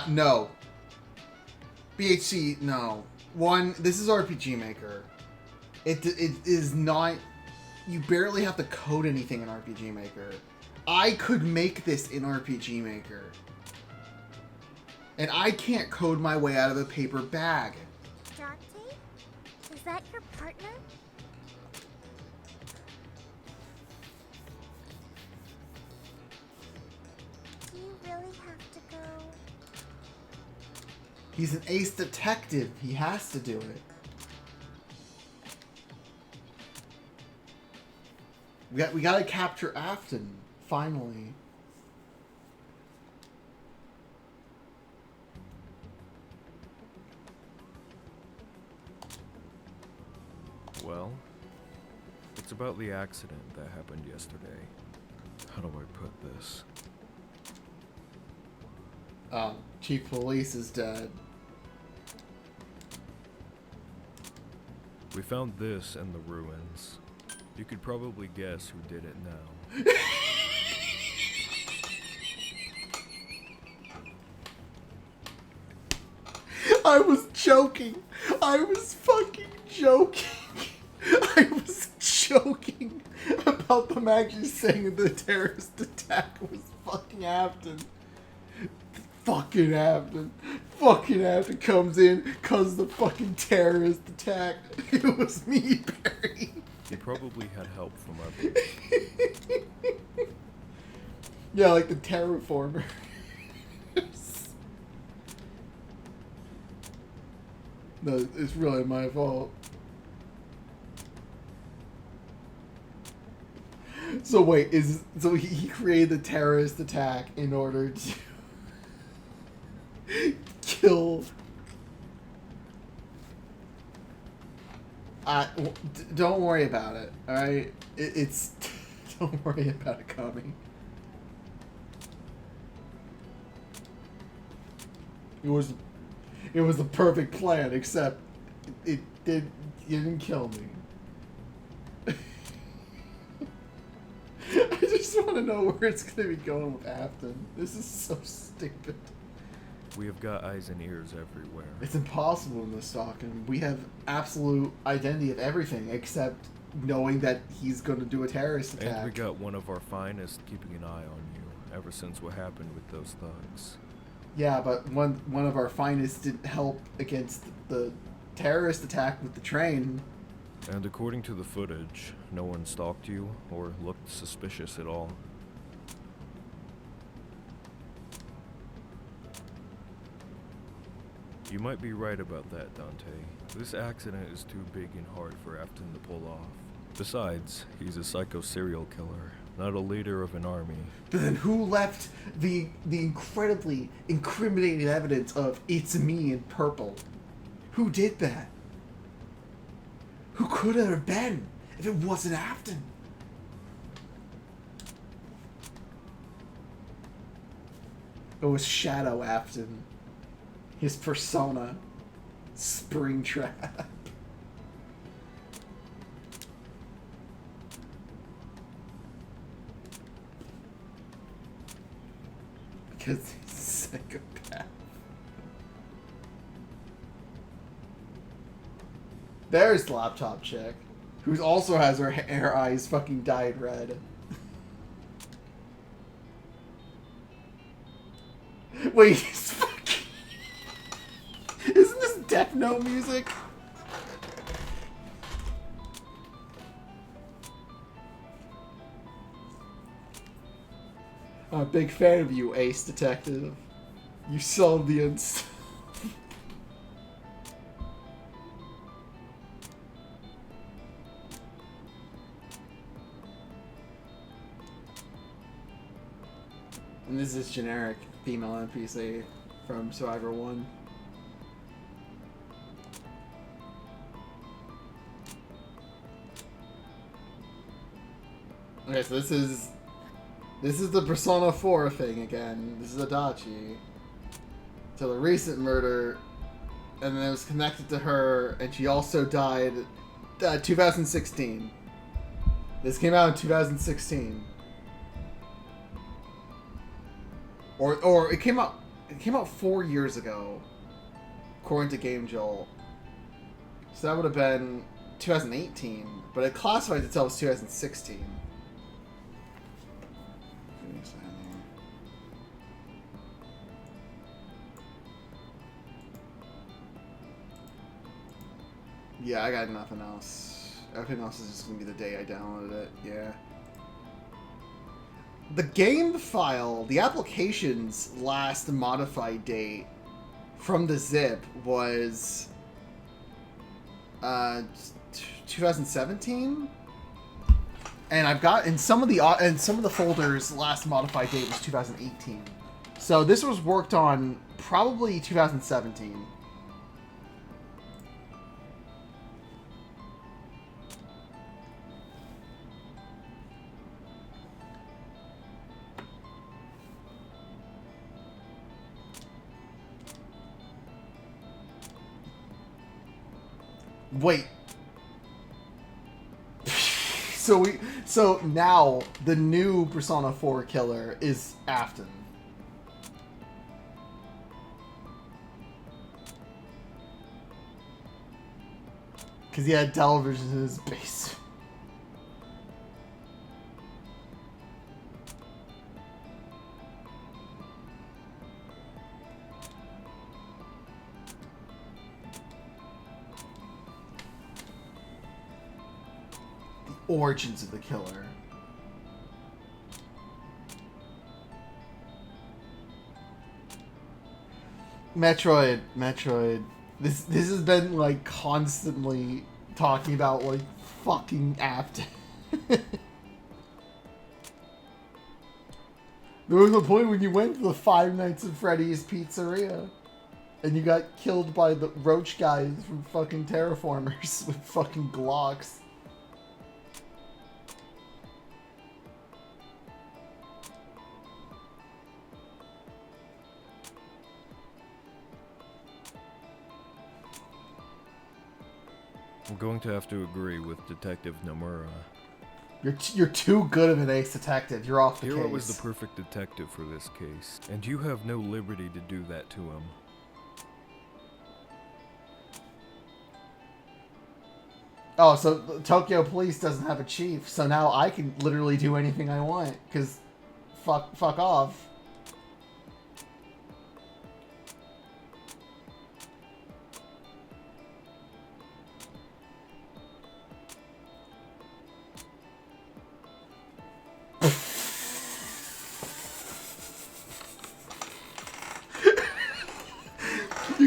No. BHC, no. One, this is RPG Maker. It is not... You barely have to code anything in RPG Maker. I could make this in RPG Maker. And I can't code my way out of a paper bag. Dante? Is that your partner? Do you really have to go? He's an ace detective. He has to do it. We gotta capture Afton, finally. Well, it's about the accident that happened yesterday. How do I put this? Chief Police is dead. We found this in the ruins. You could probably guess who did it now. I was joking. I was fucking joking. I was joking about them actually saying the terrorist attack was fucking Afton. Fucking Afton. Fucking Afton comes in cause the fucking terrorist attack. It was me, Barry. He probably had help from others. Yeah, like the terraformers. No, it's really my fault. So wait, so he created the terrorist attack in order to kill. Don't worry about it. All right, it's don't worry about it coming. It was the perfect plan, except it didn't kill me. I just want to know where it's going to be going with Afton. This is so stupid. We have got eyes and ears everywhere. It's impossible in this Stalking. We have absolute identity of everything except knowing that he's going to do a terrorist attack. And we got one of our finest keeping an eye on you ever since what happened with those thugs. Yeah, but one of our finest didn't help against the terrorist attack with the train. And according to the footage, no one stalked you or looked suspicious at all. You might be right about that, Dante. This accident is too big and hard for Afton to pull off. Besides, he's a psycho serial killer, not a leader of an army. But then who left the incredibly incriminating evidence of "it's me in purple"? Who did that? Who could it have been if it wasn't Afton? It was Shadow Afton. His persona. Springtrap. Because he's a psychopath. There's the laptop chick, who also has her eyes fucking dyed red. Wait, he's fucking... Isn't this Death Note music? I'm a big fan of you, Ace Detective. You solved the And this is generic female NPC from Survivor 1. Okay, so this is the Persona 4 thing again. This is Adachi. So the recent murder, and then it was connected to her, and she also died 2016. This came out in 2016. Or it came out 4 years ago, according to Game Jolt. So that would have been 2018, but it classifies itself as 2016. Yeah, I got nothing else. Everything else is just gonna be the day I downloaded it. Yeah. The game file, the application's last modified date from the zip was 2017, and I've got in some of the folders last modified date was 2018. So this was worked on probably 2017. Wait. So now the new Persona 4 killer is Afton. Because he had television in his base. Origins of the killer. Metroid. This has been like constantly talking about like fucking Afton. There was a point when you went to the Five Nights at Freddy's pizzeria and you got killed by the roach guys from fucking Terraformers with fucking Glocks. I'm going to have to agree with Detective Nomura. You're too good of an ace detective. You're off the Hero case. was the perfect detective for this case, and you have no liberty to do that to him. Oh, so the Tokyo Police doesn't have a chief, so now I can literally do anything I want, because fuck off.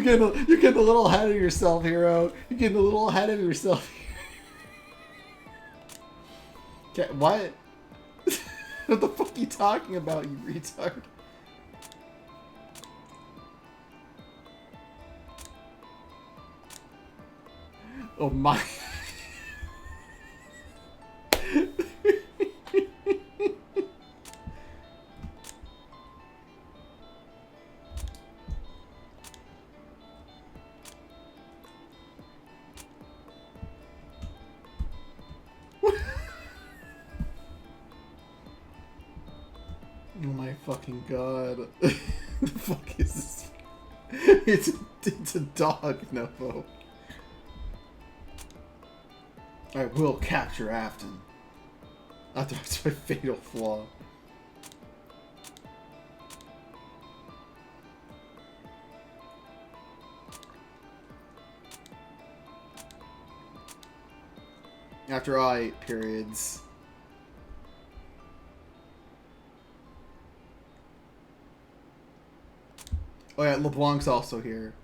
You're getting a little ahead of yourself, Hero. You're getting a little ahead of yourself. Okay, what? What the fuck are you talking about, you retard? Oh my. Oh my fucking god. The fuck is this? It's a dog, Novo. I will capture Afton. That's my fatal flaw. After I periods. Oh yeah, LeBlanc's also here.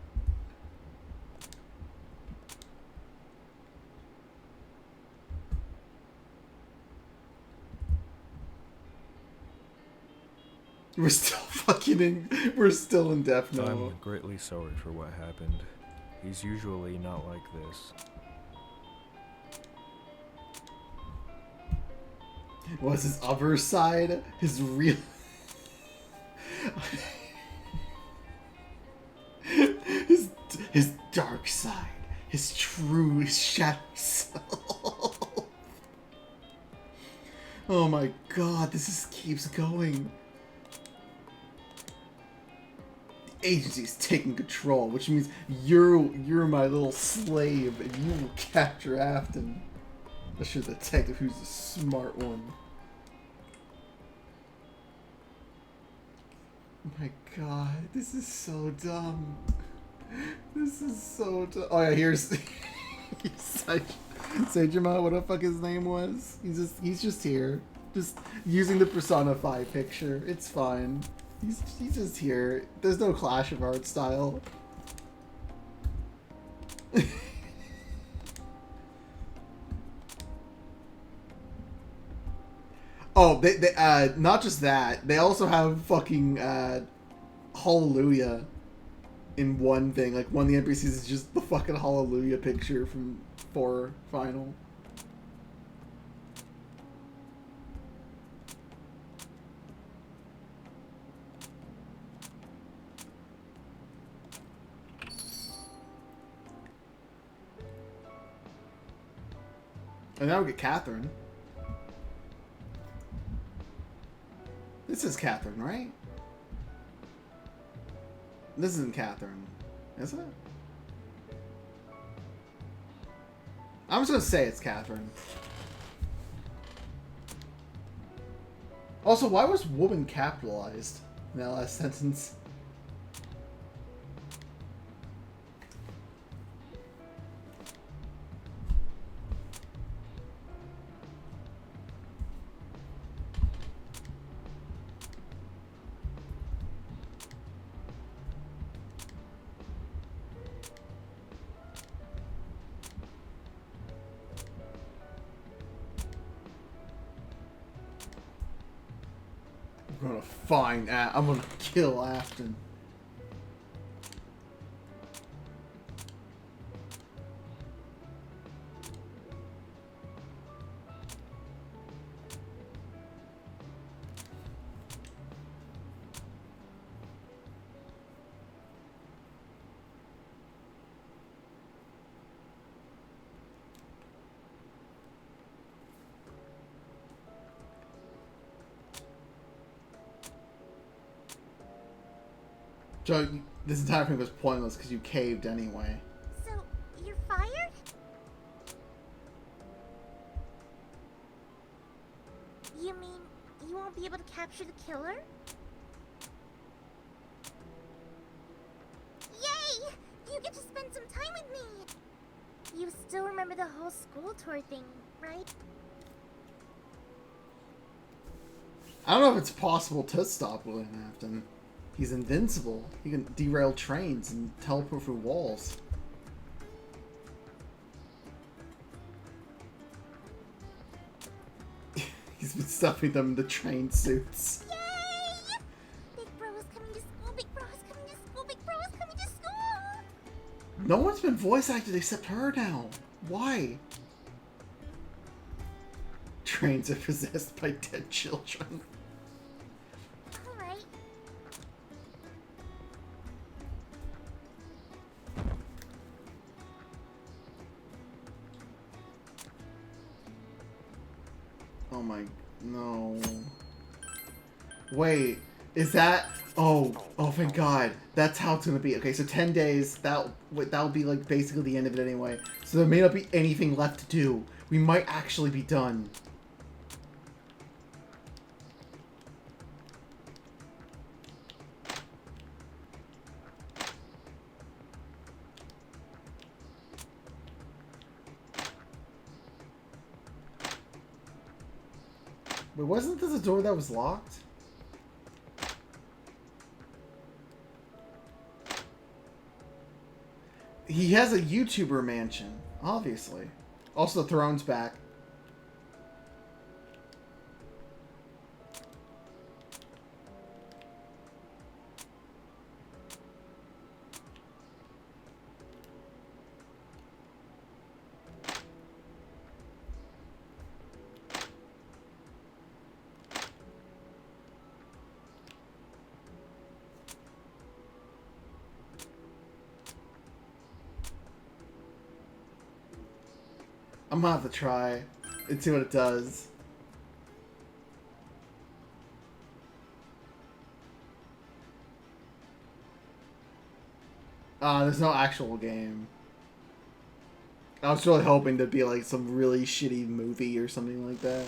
We're still fucking in. We're still in Death Note. I'm greatly sorry for what happened. He's usually not like this. Was his other side his real? his dark side, his true shadow self. Oh my god, this keeps going. The agency's taking control, which means you're my little slave, and you will capture Afton. That's your detective, who's the smart one. Oh my god, this is so dumb. This is so dumb. Oh yeah, here's Seijima, what the fuck his name was. He's just here. Just using the Persona 5 picture. It's fine. He's just here. There's no clash of art style. Oh, they not just that. They also have fucking Hallelujah in one thing. Like one of the NPCs is just the fucking Hallelujah picture from 4 Final. And now we get Catherine. This is Catherine, right? This isn't Catherine, is it? I'm just gonna say it's Catherine. Also, why was woman capitalized in that last sentence? I'm gonna find I'm gonna kill Afton. Joe, this entire thing was pointless because you caved anyway. So, you're fired? You mean you won't be able to capture the killer? Yay! You get to spend some time with me! You still remember the whole school tour thing, right? I don't know if it's possible to stop William Afton. He's invincible. He can derail trains and teleport through walls. He's been stuffing them into train suits. Yay! Big Bro is coming to school, Big Bro is coming to school, Big Bro is coming to school! No one's been voice acted except her now. Why? Trains are possessed by dead children. Alright. Oh my, no. Wait, is that, oh thank God. That's how it's gonna be. Okay, so 10 days, that'll be like basically the end of it anyway. So there may not be anything left to do. We might actually be done. Wait, wasn't this a door that was locked? He has a YouTuber mansion, obviously. Also, the throne's back. I'm gonna have to try and see what it does. There's no actual game. I was really hoping to be like some really shitty movie or something like that.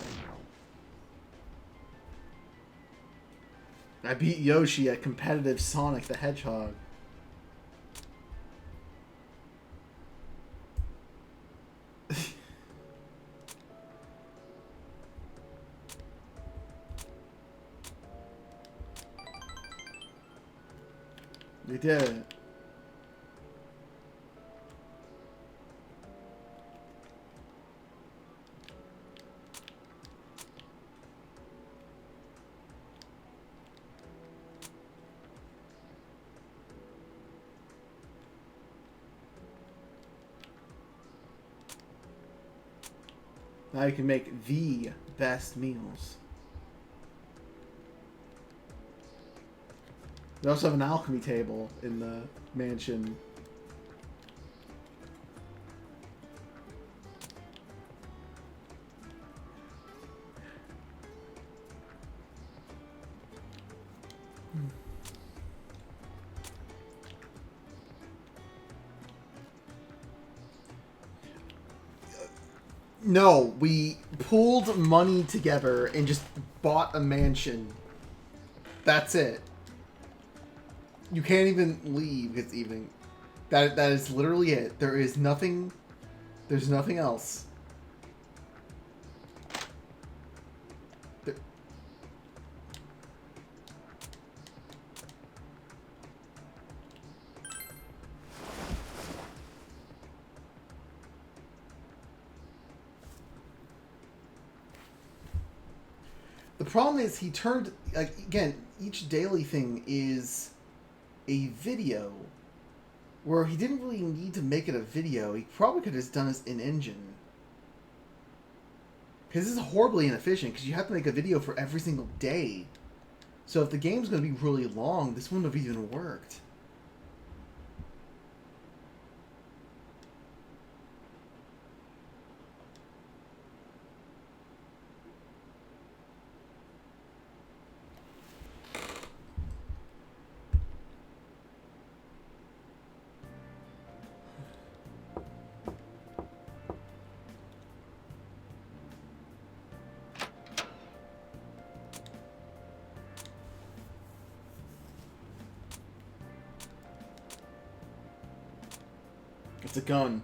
I beat Yoshi at competitive Sonic the Hedgehog. We did it. Now you can make the best meals. We also have an alchemy table in the mansion. No, we pooled money together and just bought a mansion. That's it. You can't even leave this evening. That is literally it. There is nothing. There's nothing else. There, the problem is he turned, like, again, each daily thing is a video where he didn't really need to make it a video. He probably could have just done this in engine. Because this is horribly inefficient, because you have to make a video for every single day. So if the game's going to be really long, this wouldn't have even worked. It's a gun.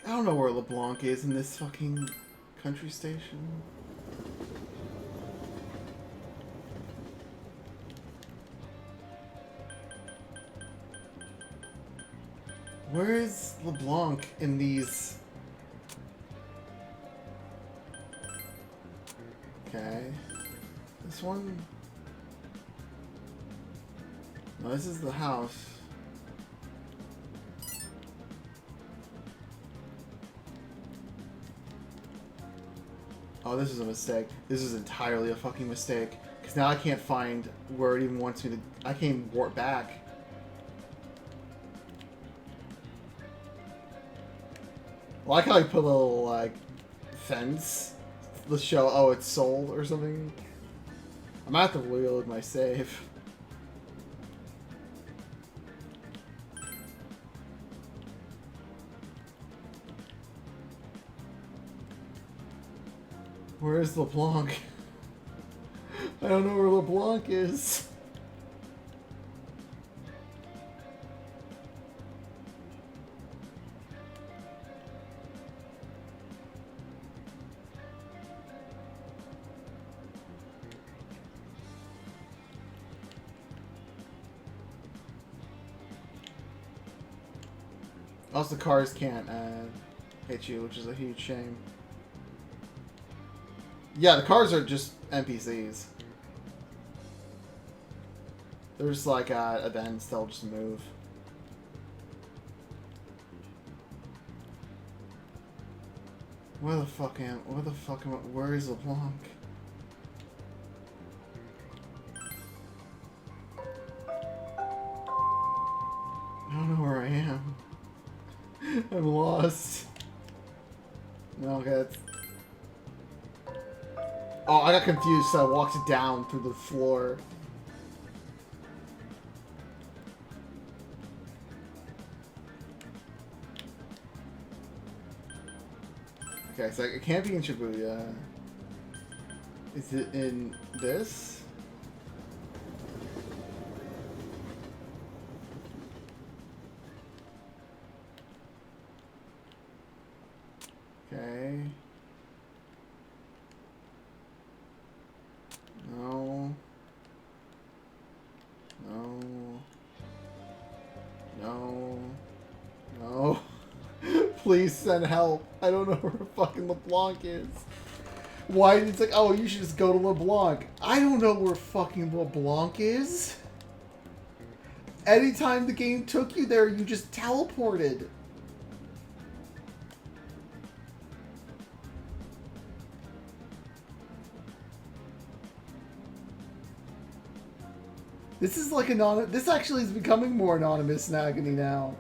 I don't know where LeBlanc is in this fucking country station. Where is LeBlanc in these? Okay. This one? No, this is the house. Oh, this is a mistake. This is entirely a fucking mistake. Because now I can't find where it even wants me to... I can't even warp back. I like how I put a little, like, fence. Let's show, oh, it's sold or something. I'm gonna have to reload my save. Where is LeBlanc? I don't know where LeBlanc is. Also, cars can't hit you, which is a huge shame. Yeah, the cars are just NPCs. They're just like events, they'll just move. Where the fuck am I? Where is LeBlanc? I don't know where I am. I'm lost. No, okay, that's... Oh, I got confused, so I walked down through the floor. Okay, so it can't be in Shibuya. Is it in this? Okay. No. No. No. No. Please send help. I don't know where fucking LeBlanc is. Why? It's like, oh, you should just go to LeBlanc. I don't know where fucking LeBlanc is. Anytime the game took you there, you just teleported. This is like this actually is becoming more Anonymous Agony now.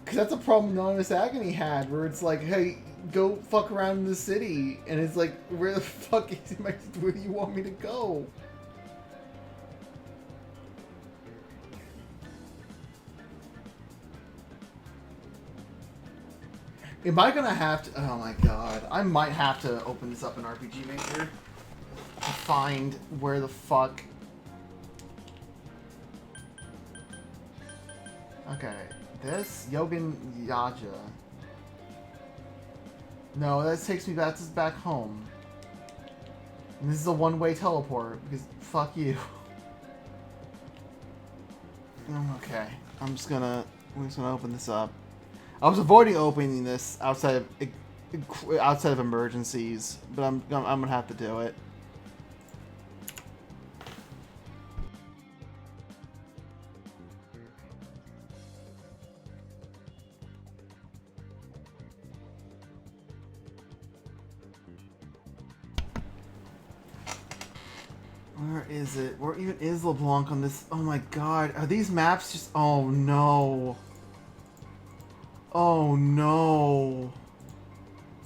Because that's a problem Anonymous Agony had, where it's like, hey, go fuck around in the city. And it's like, where the fuck is where do you want me to go? Am I gonna have to... Oh my god. I might have to open this up in RPG Maker. find where the fuck... Okay, this Yogan Yaja. No, that takes me back home. And this is a one-way teleport, because fuck you. Okay, I'm just gonna open this up. I was avoiding opening this outside of emergencies, but I'm gonna have to do it. Where is it? Where even is LeBlanc on this? Oh my god. Are these maps just... Oh no. Oh no.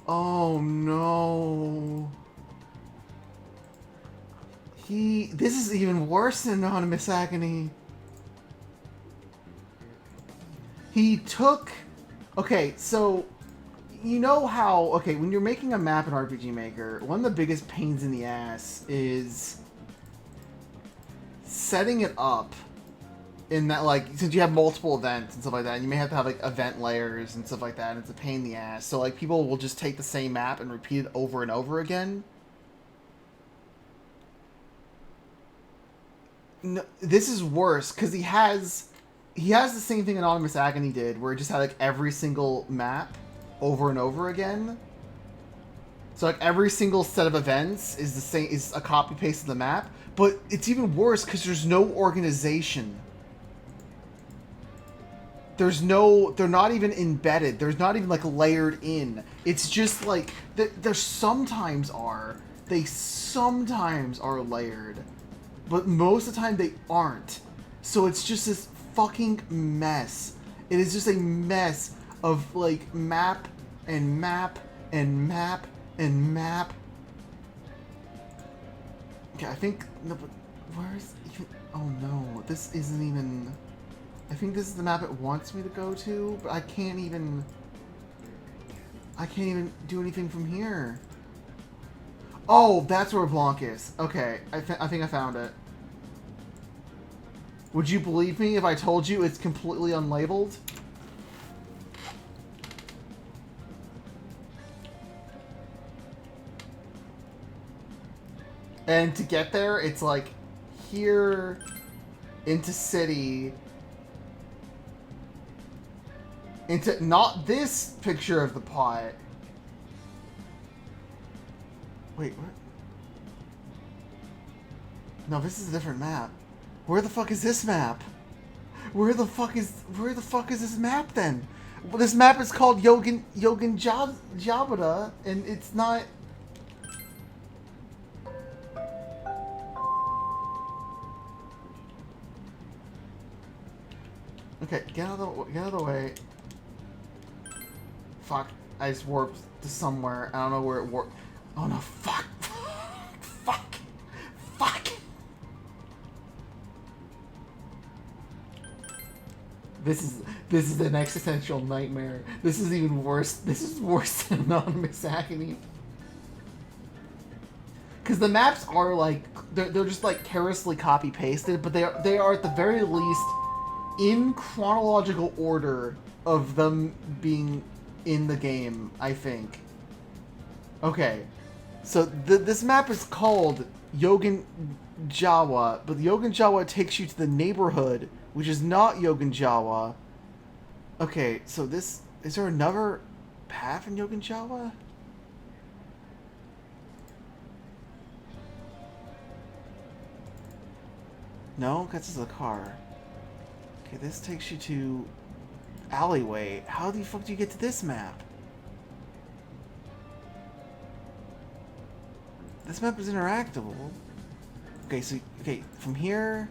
Oh no. This is even worse than Anonymous Agony. He took... Okay, so... You know how... Okay, when you're making a map in RPG Maker, one of the biggest pains in the ass is... setting it up in that, like, since you have multiple events and stuff like that, you may have to have, like, event layers and stuff like that, and it's a pain in the ass. So, like, people will just take the same map and repeat it over and over again. No, this is worse, because he has the same thing Anonymous Agony did, where it just had, like, every single map over and over again. So, like, every single set of events is the same, is a copy-paste of the map. But it's even worse because there's no organization. They're not even embedded. There's not even, like, layered in. It's just, like, there sometimes are. They sometimes are layered. But most of the time they aren't. So it's just this fucking mess. It is just a mess of, like, map and map and map and map. Okay, I think... No, but where's even... Oh no, this isn't even... I think this is the map it wants me to go to, but I can't even do anything from here. Oh, that's where Blanc is. Okay, I think I found it. Would you believe me if I told you it's completely unlabeled? And to get there, it's like here into city, into not this picture of the pot. Wait, what? No, this is a different map. Where the fuck is this map? Where the fuck is this map then? Well, this map is called Yogan Jabata, and it's not. Okay, get out of the way. Fuck, I just warped to somewhere. I don't know where it warped. Oh no, fuck. Fuck. Fuck. This is an existential nightmare. This is even worse. This is worse than Anonymous Agony. Because the maps are like, they're just like carelessly copy pasted, but they are at the very least in chronological order of them being in the game, I think. Okay, so this map is called Yogan Jawa, but Yogan Jawa takes you to the neighborhood, which is not Yogan Jawa. Okay, so is there another path in Yogan Jawa? No, this is a car. Okay, this takes you to alleyway. How the fuck do you get to this map? This map is interactable. Okay, so from here.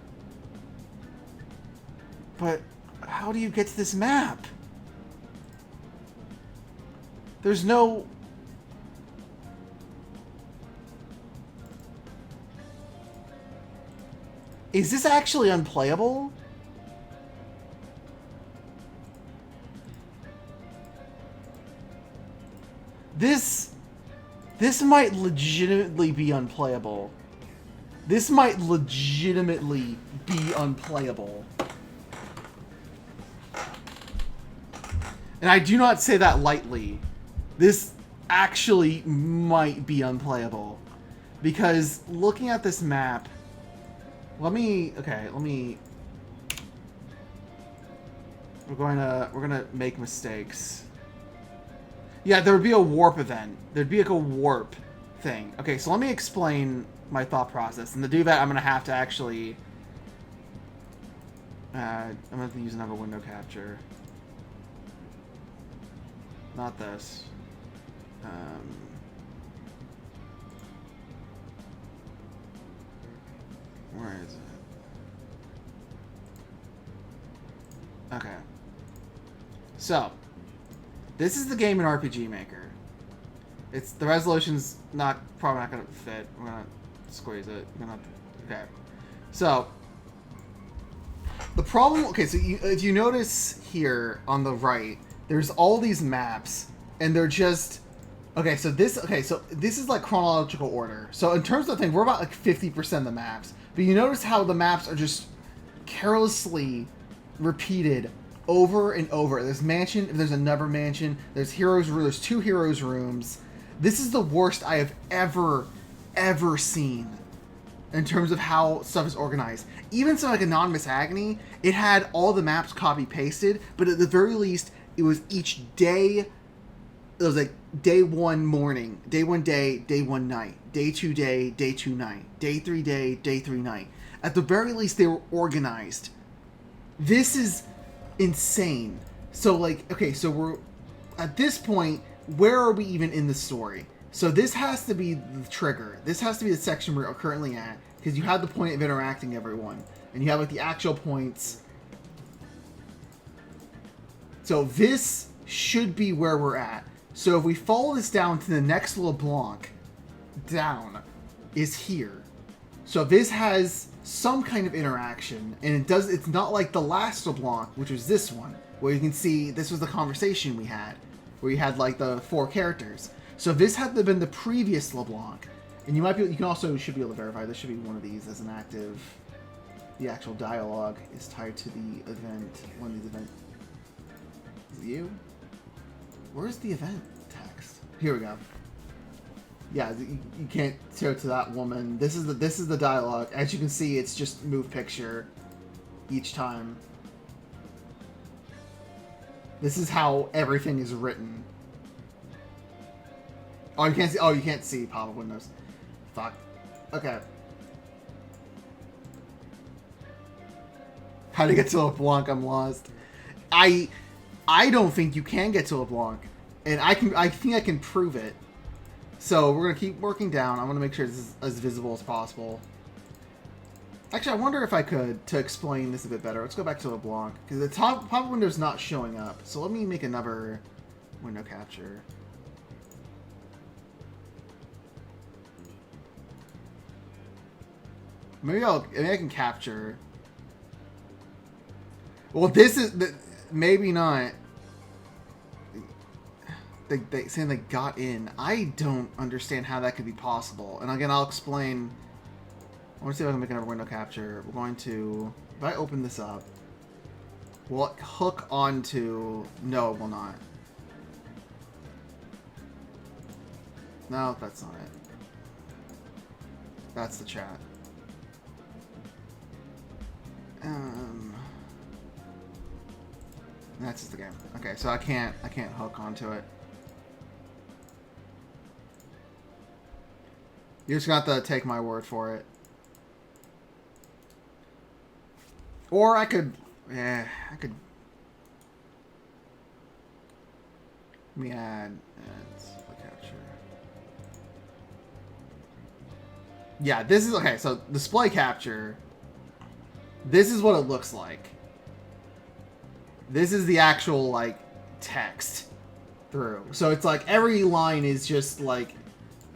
But how do you get to this map? There's no. Is this actually unplayable? This might legitimately be unplayable. This might legitimately be unplayable. And I do not say that lightly. This actually might be unplayable. Because looking at this map... We're gonna make mistakes. Yeah, there would be a warp event. There'd be like a warp thing. Okay, so let me explain my thought process. And to do that, I'm gonna have to actually... I'm gonna have to use another window capture. Not this. Where is it? Okay. So, this is the game in RPG Maker. It's the resolution's probably not gonna fit. We're gonna squeeze it. Okay. So, the problem. Okay, so if you notice here on the right, there's all these maps, and they're just. So this is like chronological order. So in terms of the thing, we're about like 50% of the maps. But you notice how the maps are just carelessly repeated over and over. There's mansion, there's another mansion, there's two heroes' rooms. This is the worst I have ever seen in terms of how stuff is organized. Even something like Anonymous Agony, it had all the maps copy-pasted, but at the very least, it was each day. It was like day 1 morning, day 1 day, day 1 night, day 2 day, day 2 night, day 3 day, day 3 night. At the very least, they were organized. This is insane. So like, okay, so we're at this point, where are we even in the story? So this has to be the trigger. This has to be the section we're currently at, because you have the point of interacting everyone, and you have like the actual points. So this should be where we're at. So if we follow this down to the next LeBlanc, down is here. So this has some kind of interaction, and it's not like the last LeBlanc, which was this one, where you can see this was the conversation we had, where you had like the 4 characters. So this had to have been the previous LeBlanc, and you should be able to verify this should be one of these as an active. The actual dialogue is tied to the event. One of these events. Is it you? Where's the event text? Here we go. Yeah, you can't show it to that woman. This is the dialogue. As you can see, it's just move picture each time. This is how everything is written. Oh, you can't see. Oh, you can't see pop-up windows. Fuck. Okay. How to get to LeBlanc? I'm lost. I don't think you can get to LeBlanc, and I think I can prove it. So we're gonna keep working down. I'm gonna make sure this is as visible as possible. Actually, I wonder if I could, to explain this a bit better. Let's go back to LeBlanc, because the pop-up window is not showing up. So let me make another window capture. Maybe I can capture. Well, this is maybe not. They saying they got in. I don't understand how that could be possible. And again, I'll explain. I want to see if I can make another window capture. We're going to, if I open this up, will it hook onto? No, it will not. No, that's not it. That's the chat. That's just the game. Okay, so I can't hook onto it. You're just gonna have to take my word for it. Or I could, let me add split capture. Yeah, this is, okay, so display capture, this is what it looks like. This is the actual, like, text through. So it's like every line is just like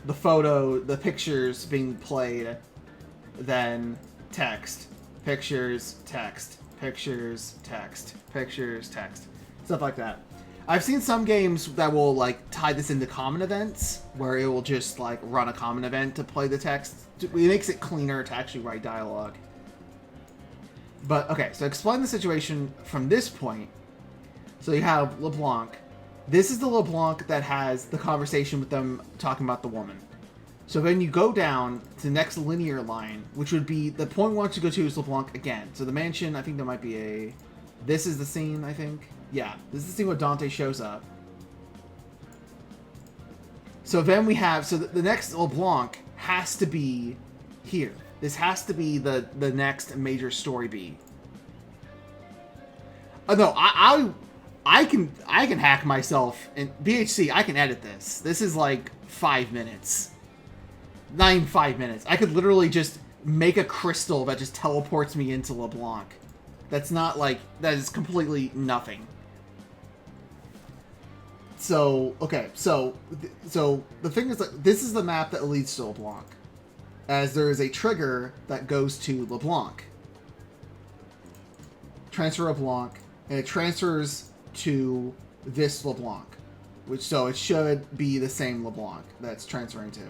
the photo, the pictures being played, then text, pictures, text, pictures, text, pictures, text, stuff like that. I've seen some games that will like tie this into common events, where it will just like run a common event to play the text. It makes it cleaner to actually write dialogue. But okay, so explain the situation from this point. So you have LeBlanc. This is the LeBlanc that has the conversation with them talking about the woman. So then you go down to the next linear line, which would be the point we want to go to is LeBlanc again. So the mansion, I think there might be a... This is the scene, I think. Yeah, this is the scene where Dante shows up. So then we have... So the next LeBlanc has to be here. This has to be the next major story beat. Oh, no, I can hack myself in BHC. I can edit this. This is like 5 minutes. Not even 5 minutes. I could literally just make a crystal that just teleports me into LeBlanc. That's not like, that is completely nothing. So, okay, so the thing is that this is the map that leads to LeBlanc. As there is a trigger that goes to LeBlanc. Transfer LeBlanc, and it transfers to this LeBlanc. So it should be the same LeBlanc that's transferring to.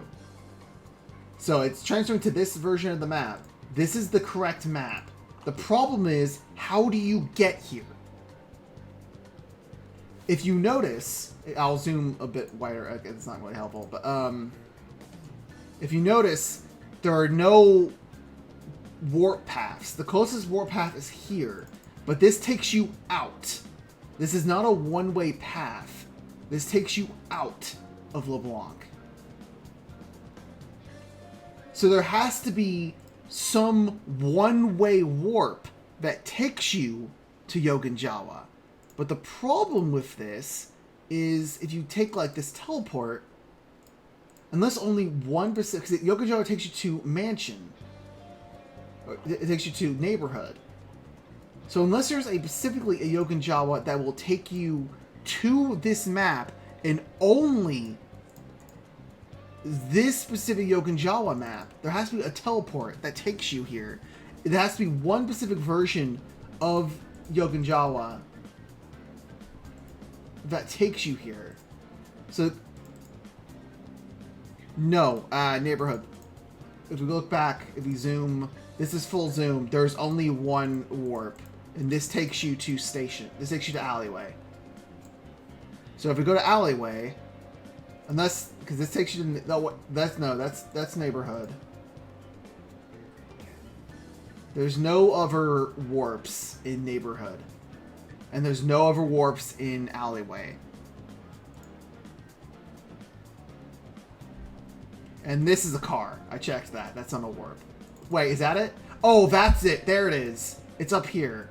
So it's transferring to this version of the map. This is the correct map. The problem is, how do you get here? If you notice, I'll zoom a bit wider, it's not really helpful, but if you notice, there are no warp paths. The closest warp path is here, but this takes you out. This is not a one-way path. This takes you out of LeBlanc. So there has to be some one-way warp that takes you to Yoganjawa. But the problem with this is if you take like this teleport, unless only 1%, because Yoganjawa takes you to mansion. It takes you to neighborhood. So unless there's specifically a Yoganjawa that will take you to this map and only this specific Yoganjawa map, there has to be a teleport that takes you here. It has to be one specific version of Yoganjawa that takes you here. So, no, neighborhood. If we look back, if we zoom, this is full zoom, there's only one warp. And this takes you to station. This takes you to alleyway. So if we go to alleyway, unless, because this takes you to, no, that's neighborhood. There's no other warps in neighborhood. And there's no other warps in alleyway. And this is a car. I checked that. That's on a warp. Wait, is that it? Oh, that's it. There it is. It's up here.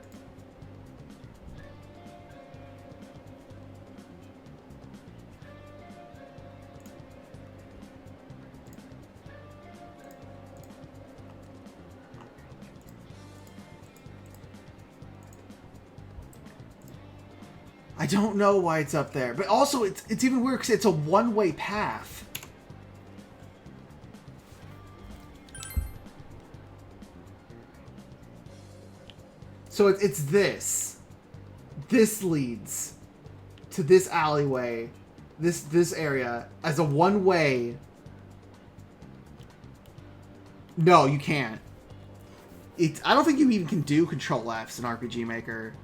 I don't know why it's up there, but also it's even weird because it's a one-way path. So it's this. This leads to this alleyway, this area as a one-way. No, you can't. I don't think you even can do Control Fs in RPG Maker.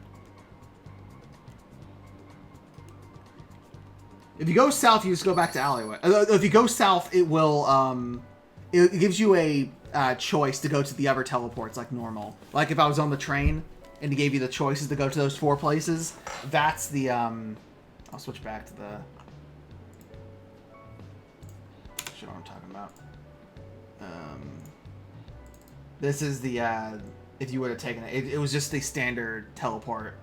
If you go south, you just go back to alleyway. If you go south, it will, it gives you a choice to go to the other teleports like normal. Like if I was on the train and it gave you the choices to go to those 4 places, that's the, I'll switch back to the, show what I'm talking about. This is the, if you would have taken it, it was just the standard teleport.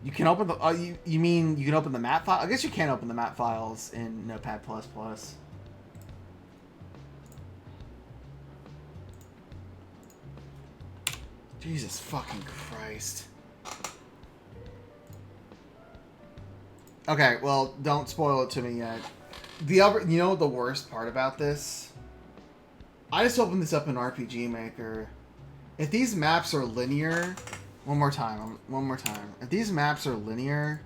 You can open the, you mean you can open the map file? I guess you can't open the map files in Notepad++. Jesus fucking Christ. Okay, well, don't spoil it to me yet. The other, you know the worst part about this? I just opened this up in RPG Maker. If these maps are linear, One more time. One more time. If these maps are linear...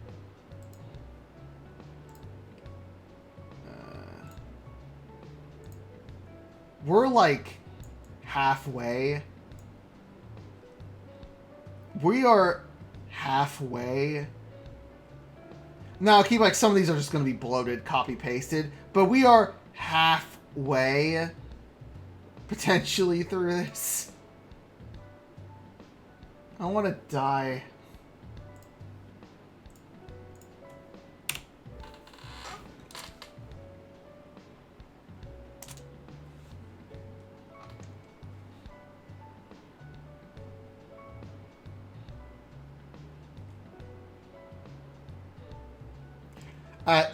we're like halfway. We are halfway. Now, keep like some of these are just going to be bloated, copy-pasted, but we are halfway potentially through this. I want to die.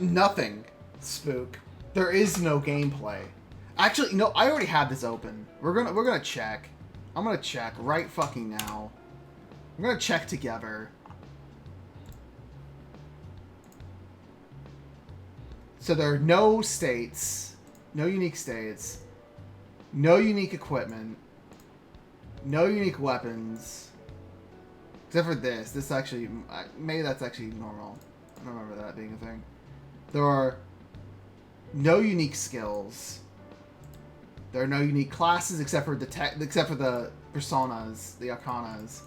Nothing, Spook. There is no gameplay. Actually, no, I already have this open. We're gonna check. I'm gonna check right fucking now. We're gonna check together. So there are no states, no unique states, no unique equipment, no unique weapons, except for this. This actually, maybe that's actually normal. I don't remember that being a thing. There are no unique skills. There are no unique classes except for the personas, the arcanas.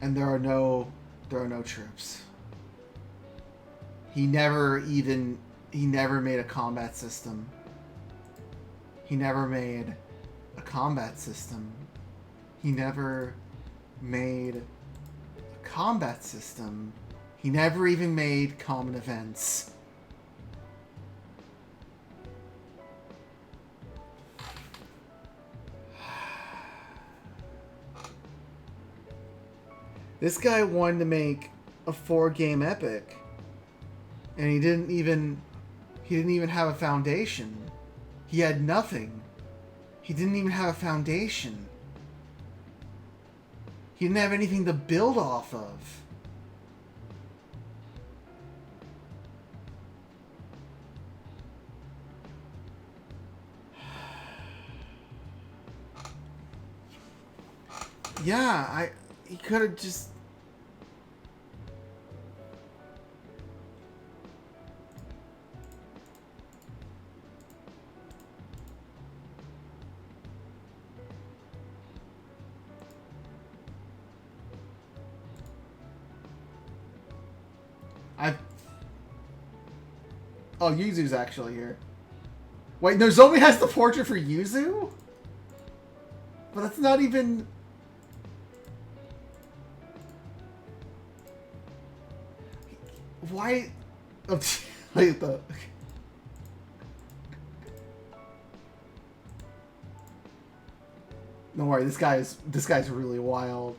And there are no troops. He never made a combat system. He never made a combat system. He never made a combat system. He never even made common events. This guy wanted to make a 4-game epic, and he didn't even have a foundation. He had nothing. He didn't even have a foundation. He didn't have anything to build off of. Yeah, he could have just... Oh, Yuzu's actually here. Wait, Nozomi has the portrait for Yuzu? But that's not even... Why? Oh, wait, the... Don't worry, this guy's really wild.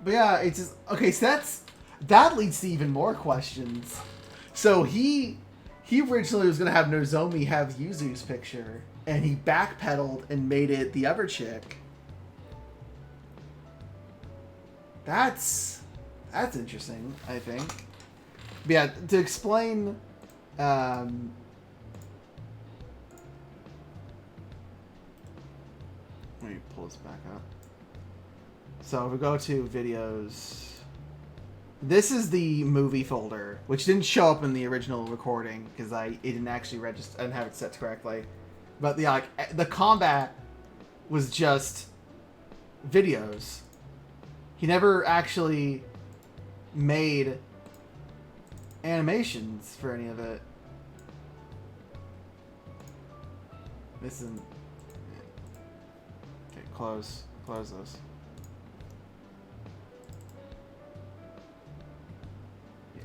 But yeah, it's just okay. So that leads to even more questions. So he originally was gonna have Nozomi have Yuzu's picture, and he backpedaled and made it the other chick. That's interesting, I think. But yeah, to explain, let me pull this back up. So if we go to videos, this is the movie folder, which didn't show up in the original recording because it didn't actually register. I didn't have it set correctly. But the combat was just videos. He never actually made animations for any of it. This isn't... Okay, close this.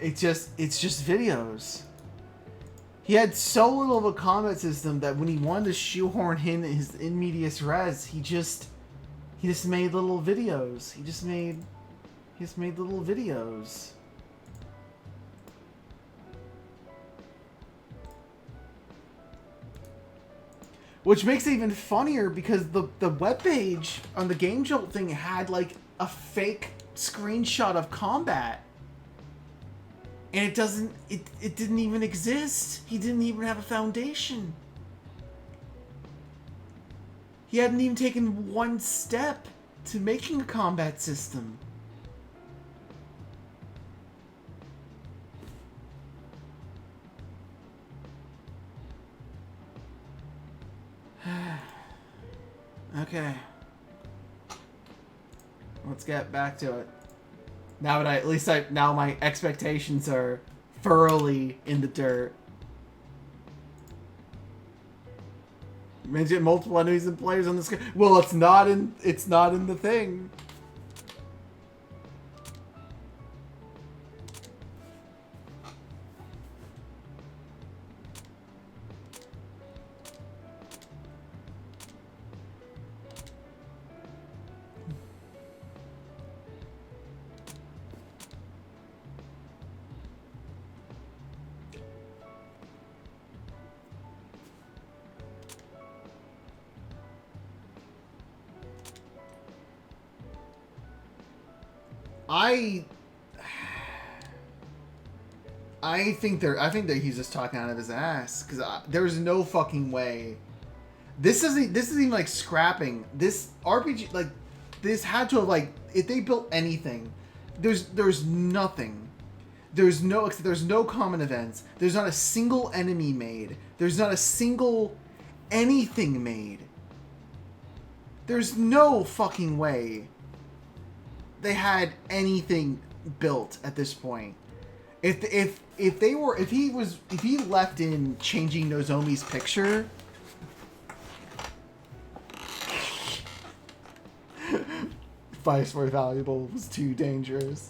It's just videos. He had so little of a combat system that when he wanted to shoehorn in his in medias res, he just made little videos. He just made little videos. Which makes it even funnier because the webpage on the Game Jolt thing had like a fake screenshot of combat. And it didn't even exist. He didn't even have a foundation. He hadn't even taken one step to making a combat system. Okay. Let's get back to it. Now that now my expectations are thoroughly in the dirt. Mention multiple enemies and players on the screen. Well, it's not in the thing. I think that he's just talking out of his ass, because there's no fucking way. This isn't even like scrapping this RPG. Like, this had to have, like, if they built anything, there's nothing. There's no common events. There's not a single enemy made. There's not a single anything made. There's no fucking way they had anything built at this point. If he left in changing Nozomi's picture, Vice more valuable was too dangerous.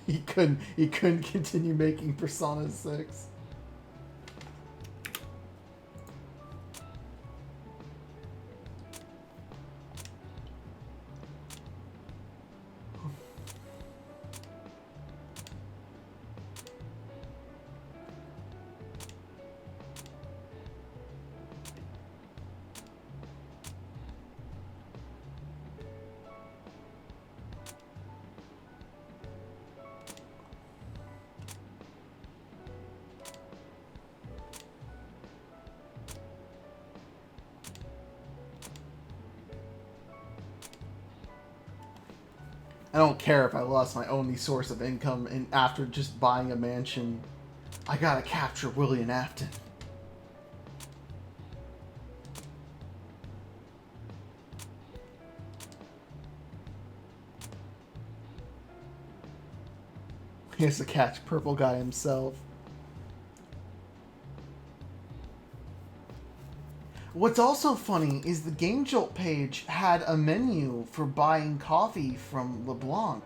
He couldn't continue making Persona 6. I don't care if I lost my only source of income after just buying a mansion. I gotta capture William Afton. He has to catch Purple Guy himself. What's also funny is the Game Jolt page had a menu for buying coffee from LeBlanc.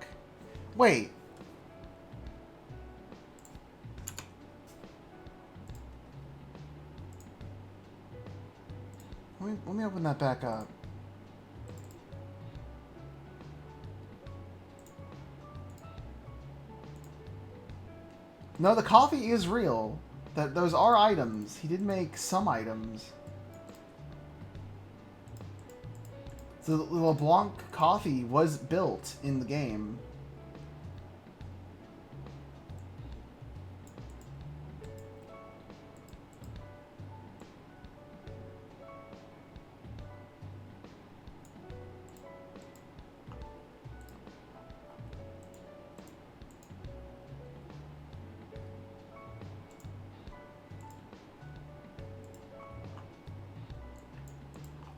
Wait. Let me open that back up. No, the coffee is real. Those are items. He did make some items. So the LeBlanc coffee was built in the game.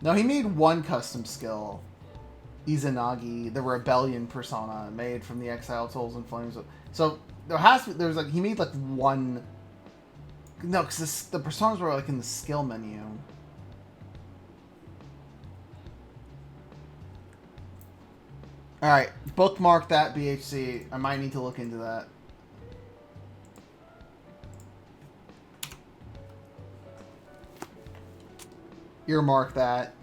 No, he made one custom skill. Izanagi, the rebellion persona made from the Exiled Souls and Flames. So there's like, he made like one. No, because the personas were like in the skill menu. Alright, bookmark that, BHC. I might need to look into that. Earmark that.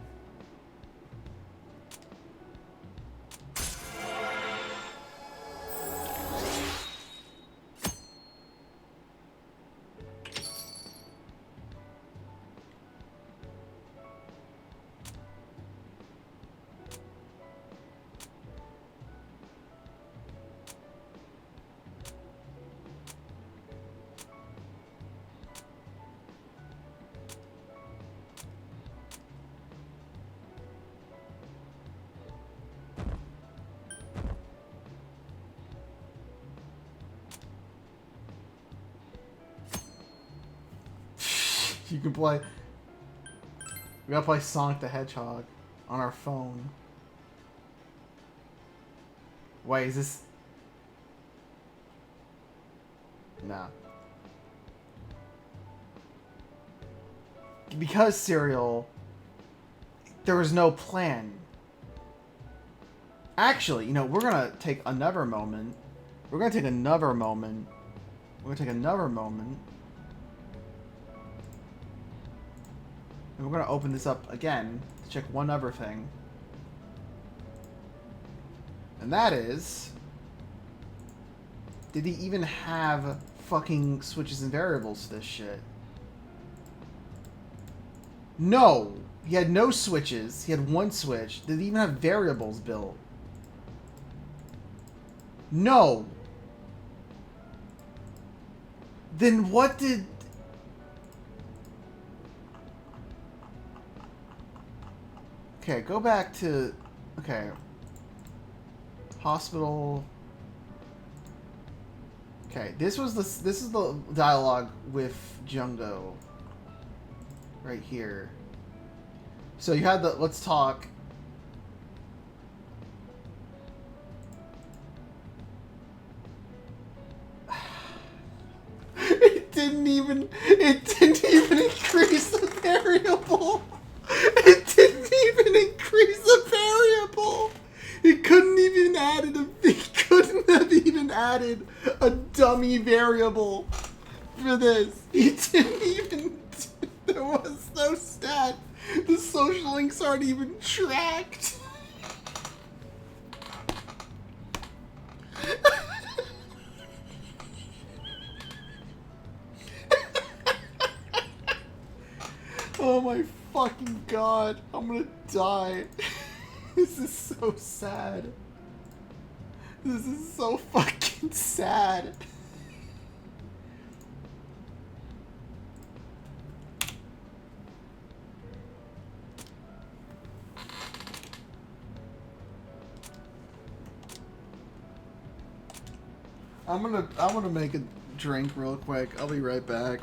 You can play. We gotta play Sonic the Hedgehog on our phone. Wait, is this? No. Because Serial, there was no plan. Actually, you know, we're gonna take another moment. We're gonna take another moment. We're gonna take another moment. And we're gonna open this up again to check one other thing. And that is... did he even have fucking switches and variables to this shit? No! He had no switches. He had one switch. Did he even have variables built? No! Then what did... Okay, go back to... Okay. Hospital... Okay, this is the dialogue with Jungo. Right here. So you had the let's talk. It didn't even increase the variable. It didn't even increase the variable. It couldn't even have even added a dummy variable for this. It didn't even. There was no stat. The social links aren't even tracked. Oh my fucking god. I'm gonna die. This is so sad. This is so fucking sad. I'm gonna make a drink real quick. I'll be right back.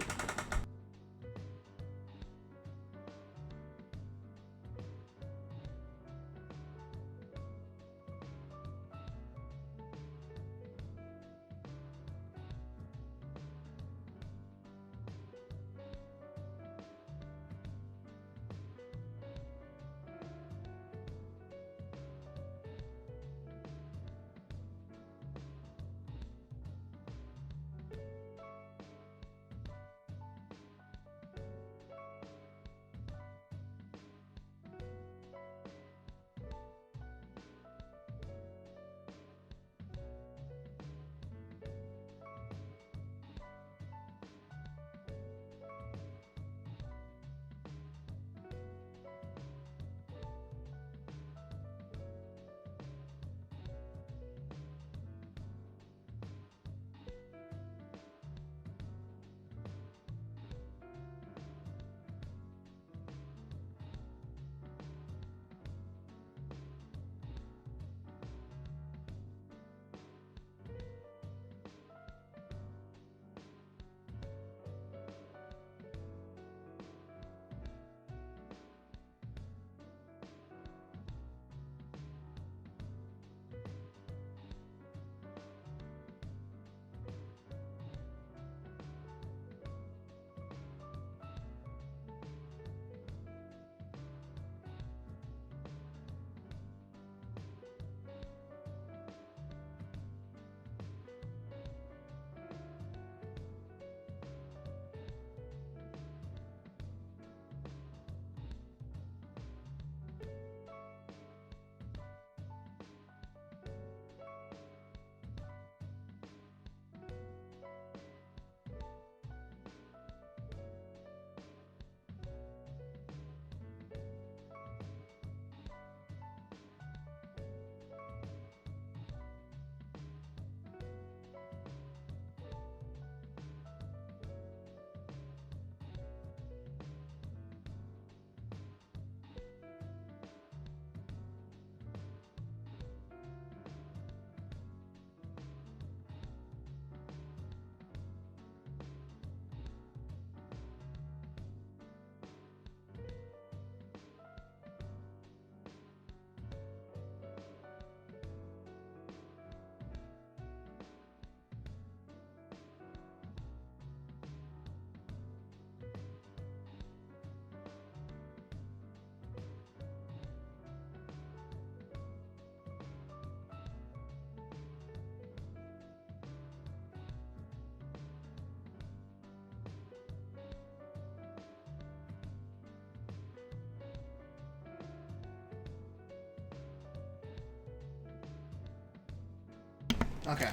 Okay.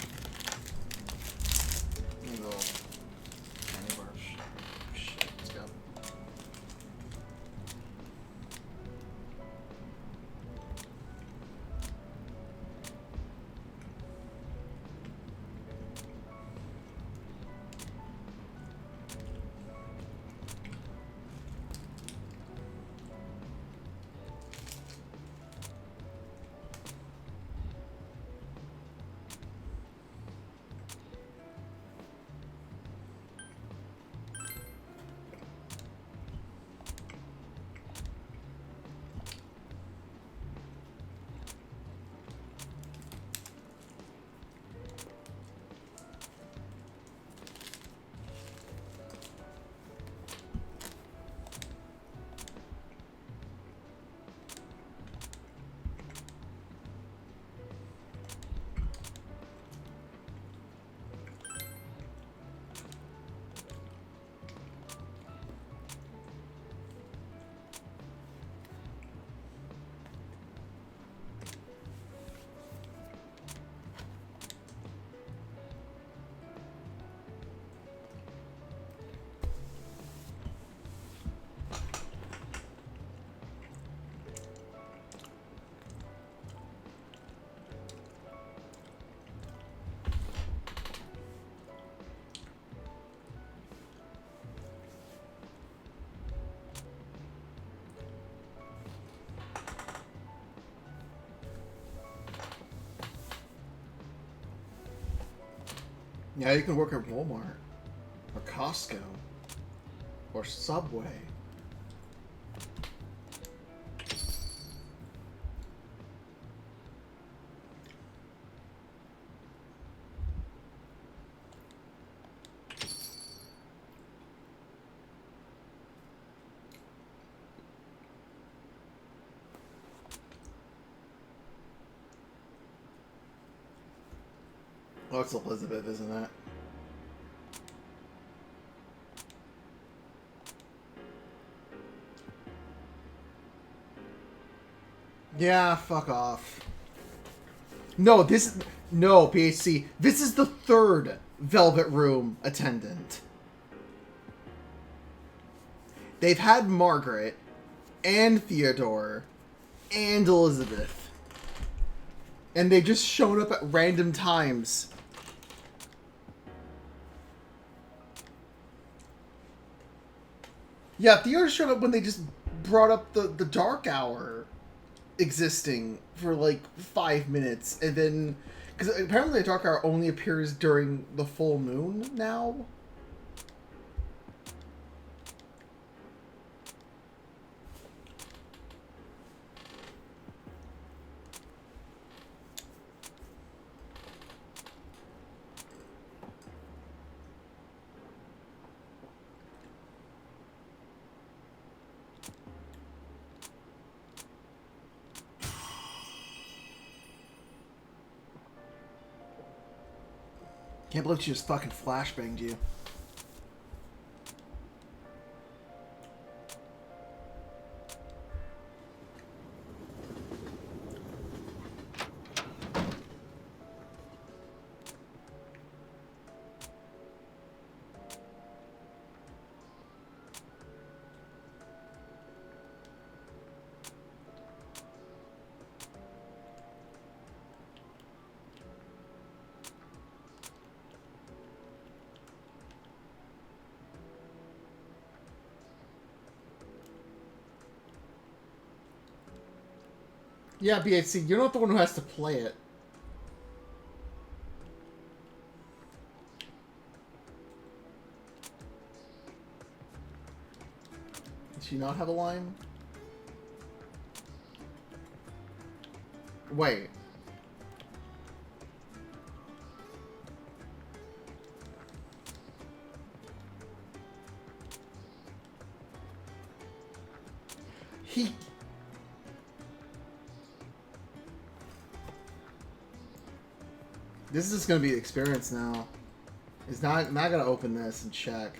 Let me go. Candy bar. Shit, let's go. Yeah, you can work at Walmart, or Costco, or Subway. Oh, it's Elizabeth, isn't it? Yeah, fuck off. No, no, PHC. This is the third Velvet Room attendant. They've had Margaret, and Theodore, and Elizabeth. And they've just shown up at random times. Yeah, Theodore showed up when they just brought up the dark hour existing for like 5 minutes, and then because apparently the dark hour only appears during the full moon now. Can't believe she just fucking flashbanged you. Yeah, BHC, you're not the one who has to play it. Does she not have a line? Wait. This is gonna be the experience now. It's not gonna open this and check.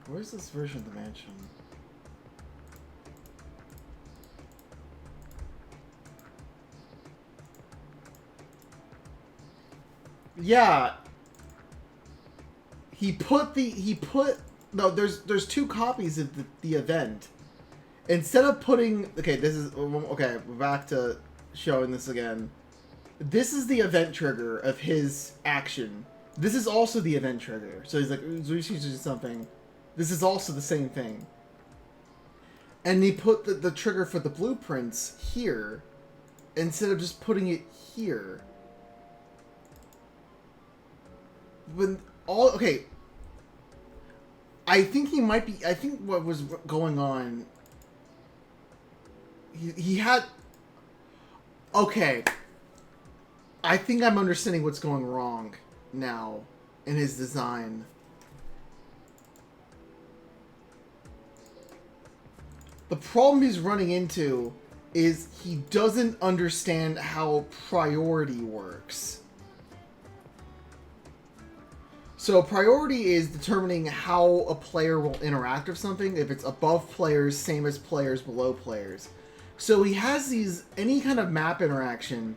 Where's this version of the mansion? Yeah. No, there's two copies of the event. Instead of putting, okay, we're back to showing this again. This is the event trigger of his action. This is also the event trigger. So he's like, Zuichi's doing something. This is also the same thing. And he put the trigger for the blueprints here, instead of just putting it here. I think what was going on, he had, okay, I think I'm understanding what's going wrong now in his design. The problem he's running into is he doesn't understand how priority works. So priority is determining how a player will interact with something, if it's above players, same as players, below players. So he has any kind of map interaction,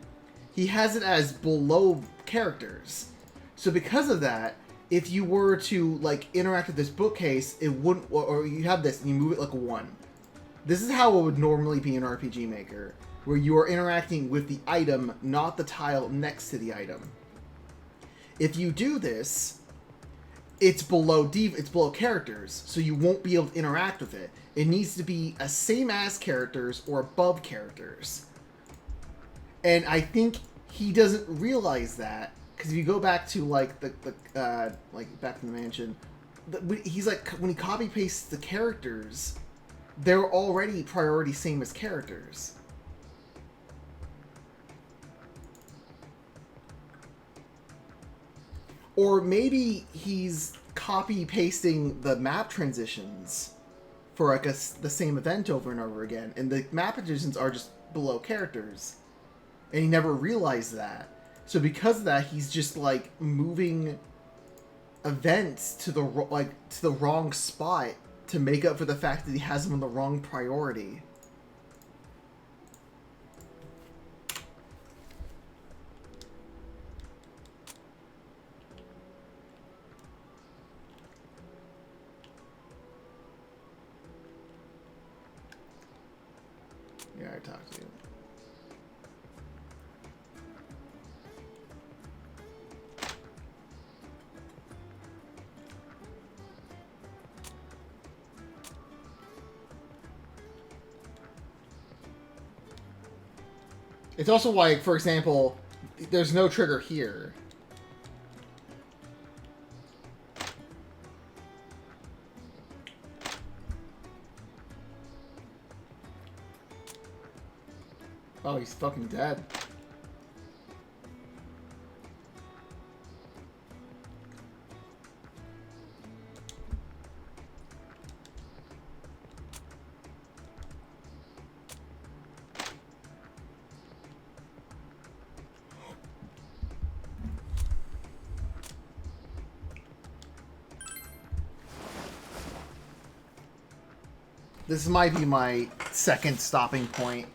he has it as below characters. So because of that, if you were to like interact with this bookcase, it wouldn't, or you have this and you move it like a 1. This is how it would normally be in RPG Maker, where you are interacting with the item, not the tile next to the item. If you do this, it's below characters, so you won't be able to interact with it. It needs to be a same as characters or above characters. And I think he doesn't realize that, because if you go back to like back in the mansion, he's like, when he copy pastes the characters, they're already priority same as characters. Or maybe he's copy pasting the map transitions for like the same event over and over again, and the map transitions are just below characters, and he never realized that. So because of that, he's just like moving events to the wrong spot to make up for the fact that he has them on the wrong priority. Yeah, I talked to you. It's also like, for example, there's no trigger here. Oh, he's fucking dead. This might be my second stopping point.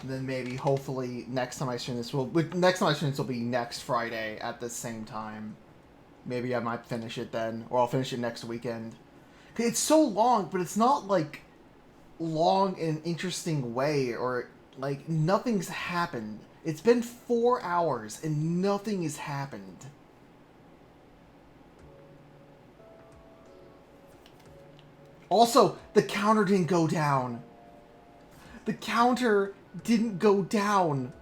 Then maybe, hopefully, next time I stream this will be next Friday at the same time. Maybe I might finish it then, or I'll finish it next weekend. It's so long, but it's not like long in an interesting way, or like nothing's happened. It's been 4 hours and nothing has happened. Also, the counter didn't go down. The counter didn't go down.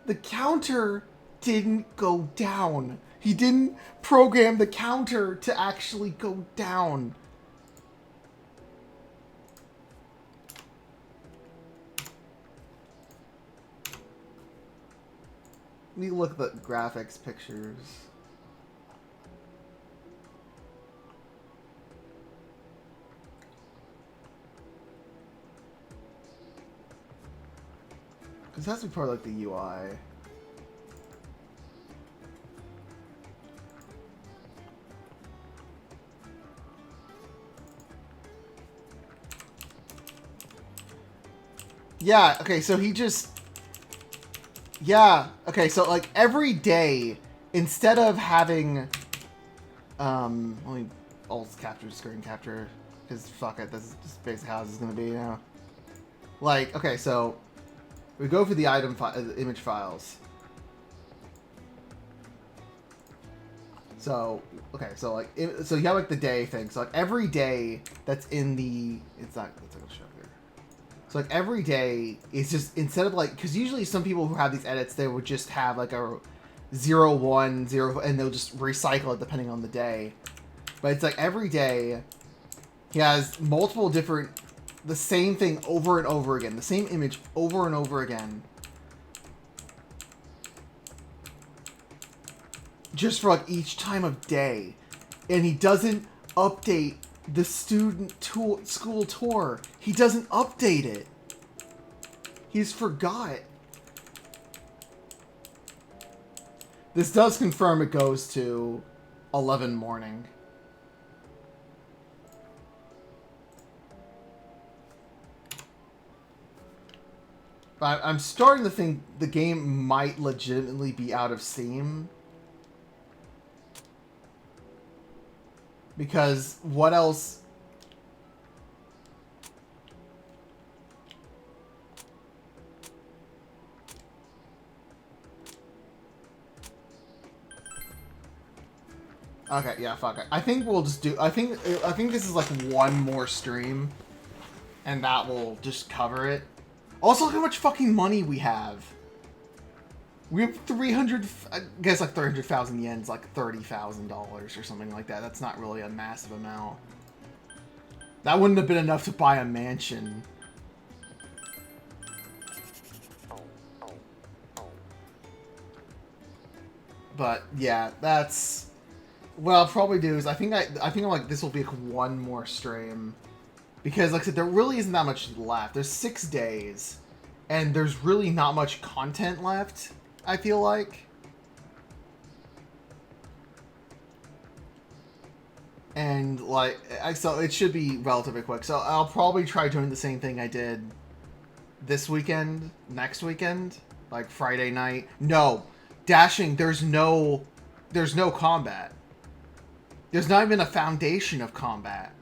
The counter didn't go down. He didn't program the counter to actually go down. Let me look at the graphics pictures. Because it has to be part of like the UI. Yeah, okay, so he just... Yeah, okay, so, like, every day, instead of having... Let me alt capture, screen capture, because fuck it, that's just basically how this is going to be now. Like, okay, so... We go for the image files. So, okay, so, like, so you have, like, the day thing. So, like, every day that's in the... It's not going to show here. So, like, every day is just, instead of, like... Because usually some people who have these edits, they would just have, like, a 0, 1, 0, and they'll just recycle it depending on the day. But it's, like, every day, he has multiple different... The same thing over and over again. The same image over and over again. Just for, like, each time of day. And he doesn't update the school tour. He doesn't update it. He's forgot. This does confirm it goes to 11 morning. But I'm starting to think the game might legitimately be out of Steam. Because what else? Okay, yeah, fuck it. I think we'll just do... I think this is like one more stream. And that will just cover it. Also, look how much fucking money we have. We have 300... I guess like 300,000 yen's like $30,000 or something like that. That's not really a massive amount. That wouldn't have been enough to buy a mansion. But yeah, that's... What I'll probably do is I think like this will be like one more stream, because like I said, there really isn't that much left. There's 6 days, and there's really not much content left, I feel like. And like, so it should be relatively quick. So I'll probably try doing the same thing I did this weekend, next weekend, like Friday night. No, Dashing. There's no combat. There's not even a foundation of combat.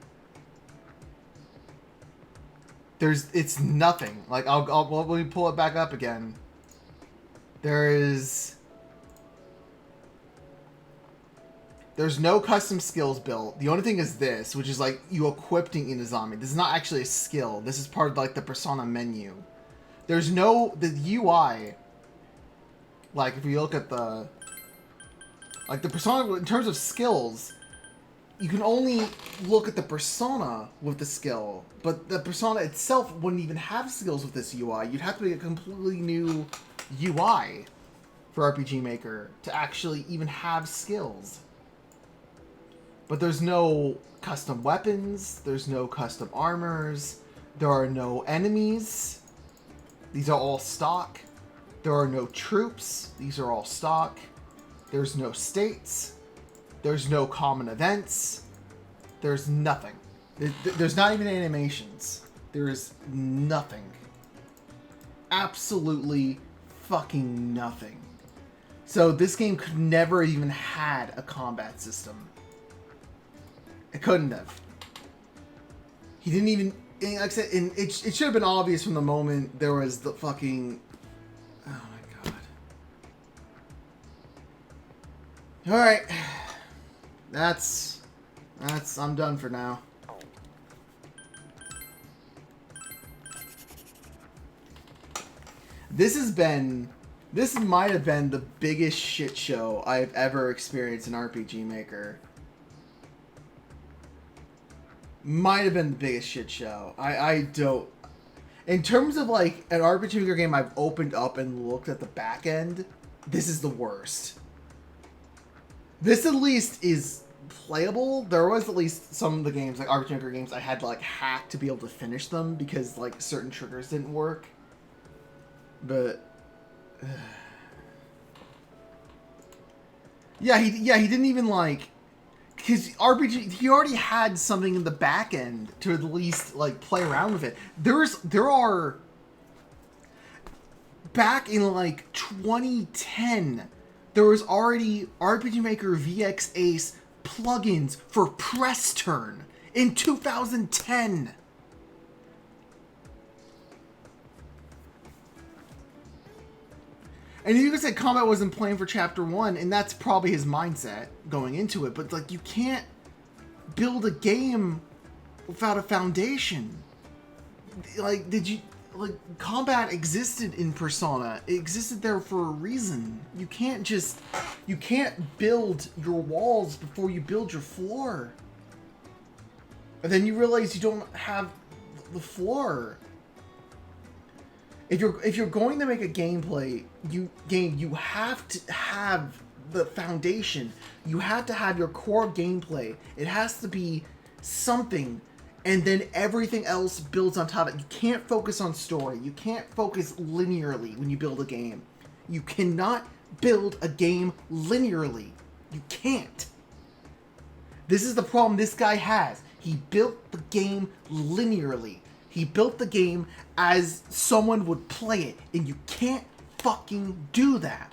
It's nothing. Like, let me pull it back up again. There's no custom skills built. The only thing is this, which is like you equipping Inazami. This is not actually a skill. This is part of like the Persona menu. There's no, the UI, like if you look at the Persona, in terms of skills, you can only look at the Persona with the skill, but the Persona itself wouldn't even have skills with this UI. You'd have to be a completely new UI for RPG Maker to actually even have skills. But there's no custom weapons, there's no custom armors, there are no enemies. These are all stock. There are no troops. These are all stock. There's no states. There's no common events. There's nothing. There's not even animations. There is nothing. Absolutely fucking nothing. So this game could never even had a combat system. It couldn't have. He didn't even... Like I said, it should have been obvious from the moment there was the fucking... Oh my god. Alright. That's... I'm done for now. This might have been the biggest shit show I've ever experienced in RPG Maker. Might have been the biggest shit show. I don't... In terms of, like, an RPG Maker game I've opened up and looked at the back end, this is the worst. This, at least, is playable. There was at least some of the games, like RPG Maker games, I had to, like, hack to be able to finish them because, like, certain triggers didn't work. But... Yeah, he didn't even, like... Because RPG, he already had something in the back end to at least, like, play around with it. There are back in like 2010, there was already RPG Maker VX Ace plugins for Press Turn in 2010. And you could say combat wasn't playing for Chapter 1, and that's probably his mindset going into it, but like, you can't build a game without a foundation. Like, combat existed in Persona. It existed there for a reason. You can't build your walls before you build your floor. And then you realize you don't have the floor. If you're going to make a gameplay game, you have to have the foundation. You have to have your core gameplay. It has to be something, and then everything else builds on top of it. You can't focus on story. You can't focus linearly when you build a game. You cannot build a game linearly. You can't. This is the problem this guy has. He built the game linearly. He built the game as someone would play it, and you can't fucking do that.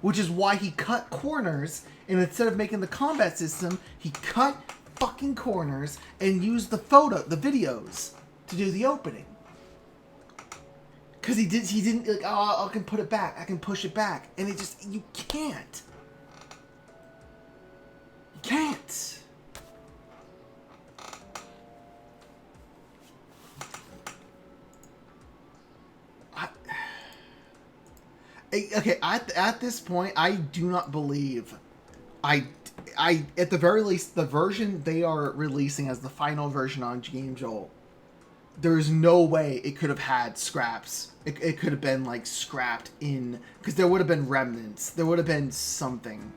Which is why he cut corners, and instead of making the combat system, he cut fucking corners and used the videos to do the opening. Cause he didn't like, oh, I can put it back, I can push it back, and you can't. You can't. Okay, at this point, I do not believe, I at the very least, the version they are releasing as the final version on Game Jolt, there's no way it could have had scraps. It could have been like scrapped in, because there would have been remnants. There would have been something.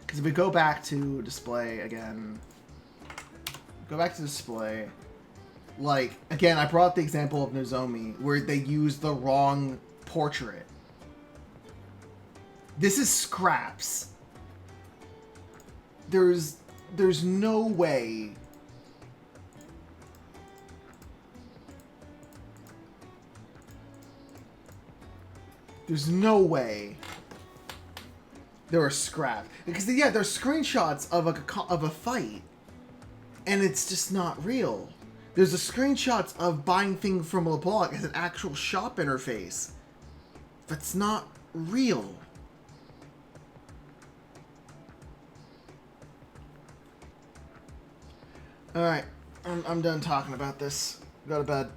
Because if we go back to display again, like, again, I brought the example of Nozomi, where they used the wrong portrait. This is scraps. There's no way. There's no way there are scraps. Because, yeah, there's screenshots of a fight, and it's just not real. There's the screenshots of buying things from LeBlanc as an actual shop interface. That's not real. Alright, I'm done talking about this. Go to bed.